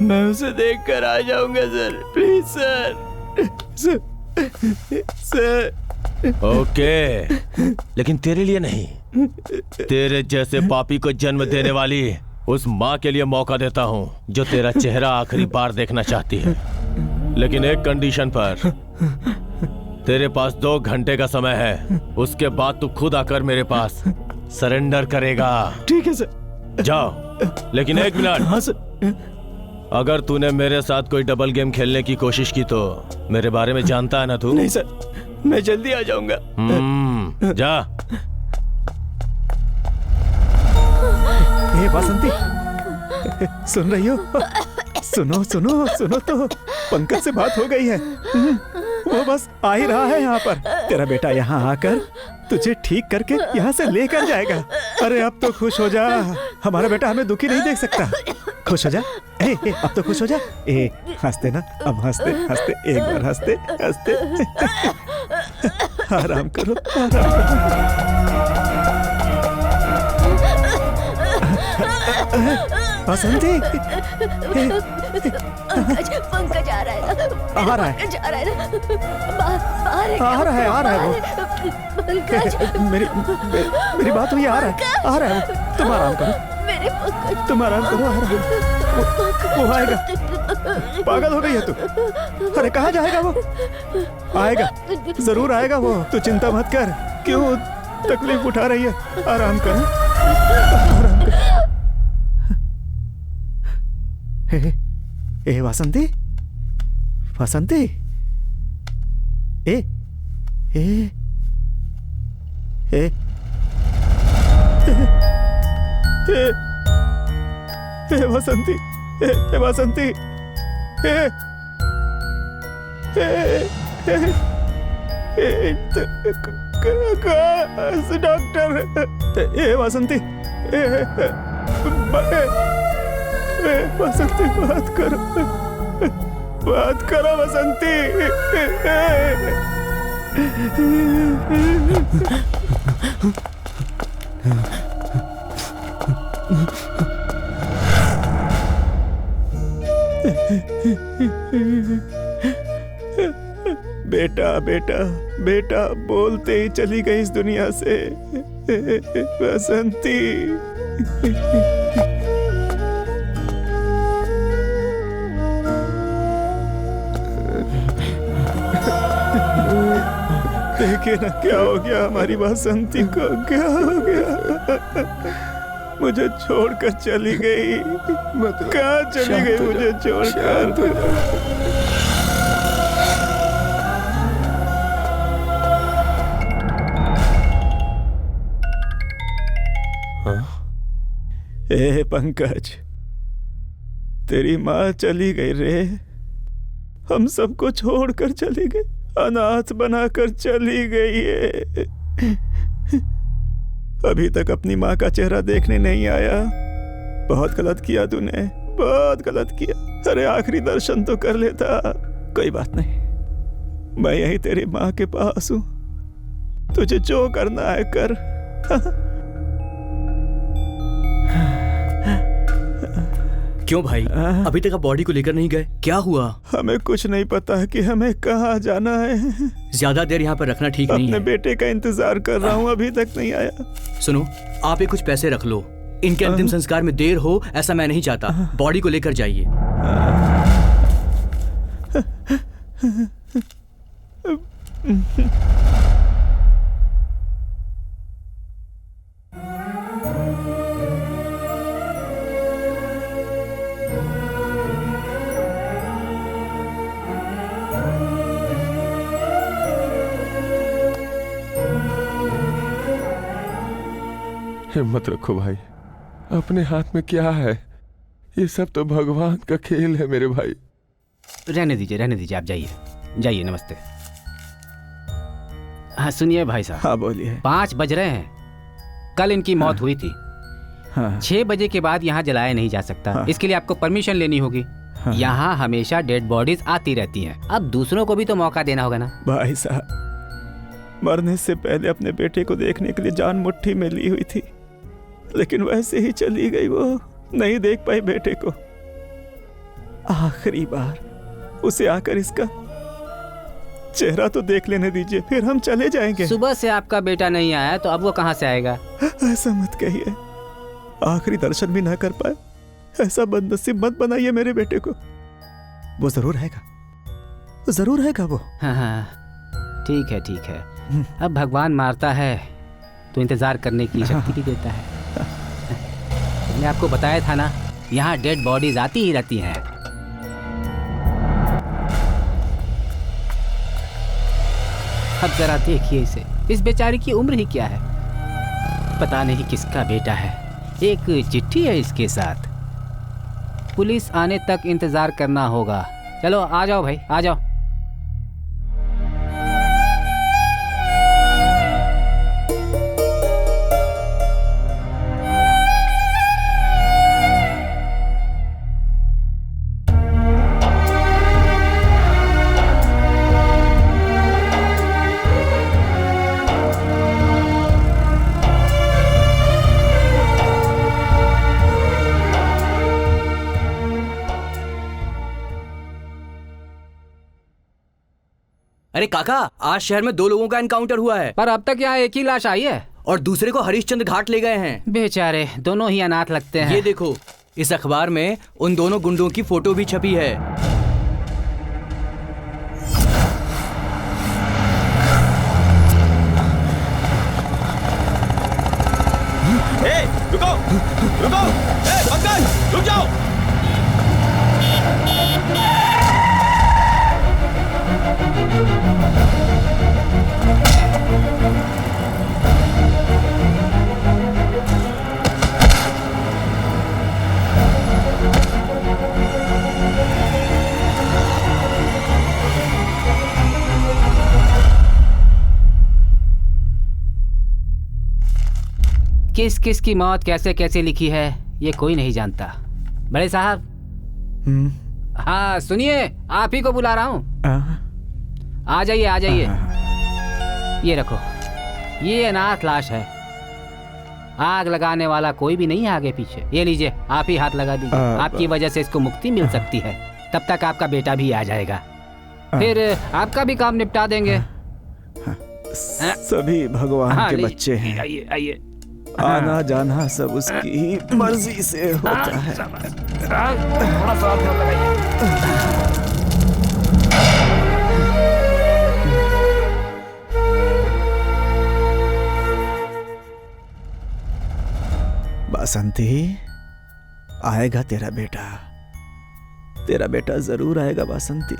मैं उसे देखकर आ जाऊंगा sir. Please sir. Sir okay, लेकिन तेरे लिए नहीं, तेरे जैसे पापी को जन्म देने वाली उस माँ के लिए मौका देता हूँ जो तेरा चेहरा आखिरी बार देखना चाहती है। लेकिन एक कंडीशन पर। तेरे पास 2 घंटे का समय है, उसके बाद तू खुद आकर मेरे पास सरेंडर करेगा। ठीक है सर। जाओ। लेकिन 1 मिनट। हाँ सर। अगर तूने मेरे साथ कोई डबल गेम खेलने की कोशिश की तो मेरे बारे में जानता है ना तू? नहीं सर, मैं जल्दी आ जाऊंगा। जा। हे बसंती, सुन रही हो? सुनो सुनो सुनो तो, पंकज से बात हो गई है। वो बस आ ही रहा है यहाँ पर। तेरा बेटा यहाँ आकर तुझे ठीक करके यहाँ से लेकर जाएगा। अरे अब तो खुश हो जा, हमारा बेटा हमें दुखी नहीं देख सकता। खुश हो जा। ए, अब तो खुश हो जा। ए, हंसते ना, अब हंसते हंसते, एक बार हंसते हंसते। आराम करो, आराम करो। बसंती, पंकज आ रहा है ना? आ रहा है। पंकज आ रहा है ना? बाहर है। आ रहा है वो। पंकज, मेरी बात हुई। आ रहा है वो। तुम आराम करो, मेरे पंकज, तुम आराम करो। वो आएगा। पागल हो गई है तू? अरे कहाँ जाएगा वो? आएगा, जरूर आएगा वो। तू चिंता मत कर। क्यों तकलीफ उठा रही है? आराम कर, आराम कर। ए वासंती, वासंती, ए ए ए ए वासंती, ए वासंती, ए डॉक्टर, ए वासंती, बसंती बात करो बसंती। बेटा बेटा बेटा बोलते ही चली गई इस दुनिया से बसंती। देखिए ना क्या हो गया हमारी बसंती को, क्या हो गया? मुझे छोड़कर चली गई। कहाँ चली गई मुझे छोड़कर? ए पंकज, तेरी माँ चली गई रे। हम सबको छोड़कर चली गई, अनाथ बनाकर चली गई है। अभी तक अपनी माँ का चेहरा देखने नहीं आया। बहुत गलत किया तूने, बहुत गलत किया। अरे आखिरी दर्शन तो कर लेता। कोई बात नहीं, मैं यही तेरी माँ के पास हूँ, तुझे जो करना है कर। क्यों भाई, अभी तक आप बॉडी को लेकर नहीं गए? क्या हुआ? हमें कुछ नहीं पता है कि हमें कहाँ जाना है। ज्यादा देर यहाँ पर रखना ठीक नहीं अपने है। बेटे का इंतजार कर रहा हूँ, अभी तक नहीं आया। सुनो, आप ये कुछ पैसे रख लो। इनके अंतिम संस्कार में देर हो ऐसा मैं नहीं चाहता। बॉडी को लेकर जाइए। हिम्मत रखो भाई, अपने हाथ में क्या है? ये सब तो भगवान का खेल है मेरे भाई। रहने दीजिए, रहने दीजिए, आप जाइए, जाइए। नमस्ते। हाँ सुनिए भाई साहब। हाँ बोलिए। 5 बज रहे हैं। कल इनकी मौत हुई थी। 6 बजे के बाद यहाँ जलाया नहीं जा सकता। इसके लिए आपको परमिशन लेनी होगी। यहाँ हमेशा डेड बॉडीज आती रहती हैं। अब दूसरों को भी तो मौका देना होगा ना। भाई साहब, मरने से पहले अपने बेटे को देखने के लिए जान मुट्ठी में ली हुई थी, लेकिन वैसे ही चली गई। वो नहीं देख पाई बेटे को। आखिरी बार उसे आकर इसका चेहरा तो देख लेने दीजिए, फिर हम चले जाएंगे। सुबह से आपका बेटा नहीं आया तो अब वो कहाँ से आएगा? ऐसा मत कहिए, आखिरी दर्शन भी ना कर पाए, ऐसा बदनसीब मत बनाइए मेरे बेटे को। वो जरूर आएगा, जरूर आएगा वो। हाँ, ठीक है, ठीक है। अब भगवान मारता है तो इंतजार करने की शक्ति भी देता है। मैंने आपको बताया था ना, यहाँ डेड बॉडीज आती ही रहती हैं। अब जरा देखिए इसे, इस बेचारी की उम्र ही क्या है। पता नहीं किसका बेटा है। एक चिट्ठी है इसके साथ। पुलिस आने तक इंतजार करना होगा। चलो आ जाओ भाई, आ जाओ। अरे काका, आज शहर में 2 लोगों का एनकाउंटर हुआ है। पर अब तक यहाँ एक ही लाश आई है और दूसरे को हरिश्चंद्र घाट ले गए हैं। बेचारे दोनों ही अनाथ लगते हैं। ये देखो, इस अखबार में उन दोनों गुंडों की फोटो भी छपी है। रुको, रुको, पंकज, रुक जाओ। किस किस की मौत कैसे कैसे लिखी है ये कोई नहीं जानता। बड़े साहब, हाँ सुनिए, आप ही को बुला रहा हूँ। आ जाइए, आ जाइए। ये रखो, ये अनाथ लाश है। आग लगाने वाला कोई भी नहीं है आगे पीछे। ये लीजिए, आप ही हाथ लगा दीजिए। आपकी वजह से इसको मुक्ति मिल सकती है। तब तक आपका बेटा भी आ जाएगा, फिर आपका भी काम निपटा देंगे। सभी भगवान के बच्चे हैं। आइए, आइए। आना जाना सब उसकी मर्जी से होता है। थोड़ा सा लगाइए। बासंती, आएगा तेरा बेटा, तेरा बेटा जरूर आएगा बासंती।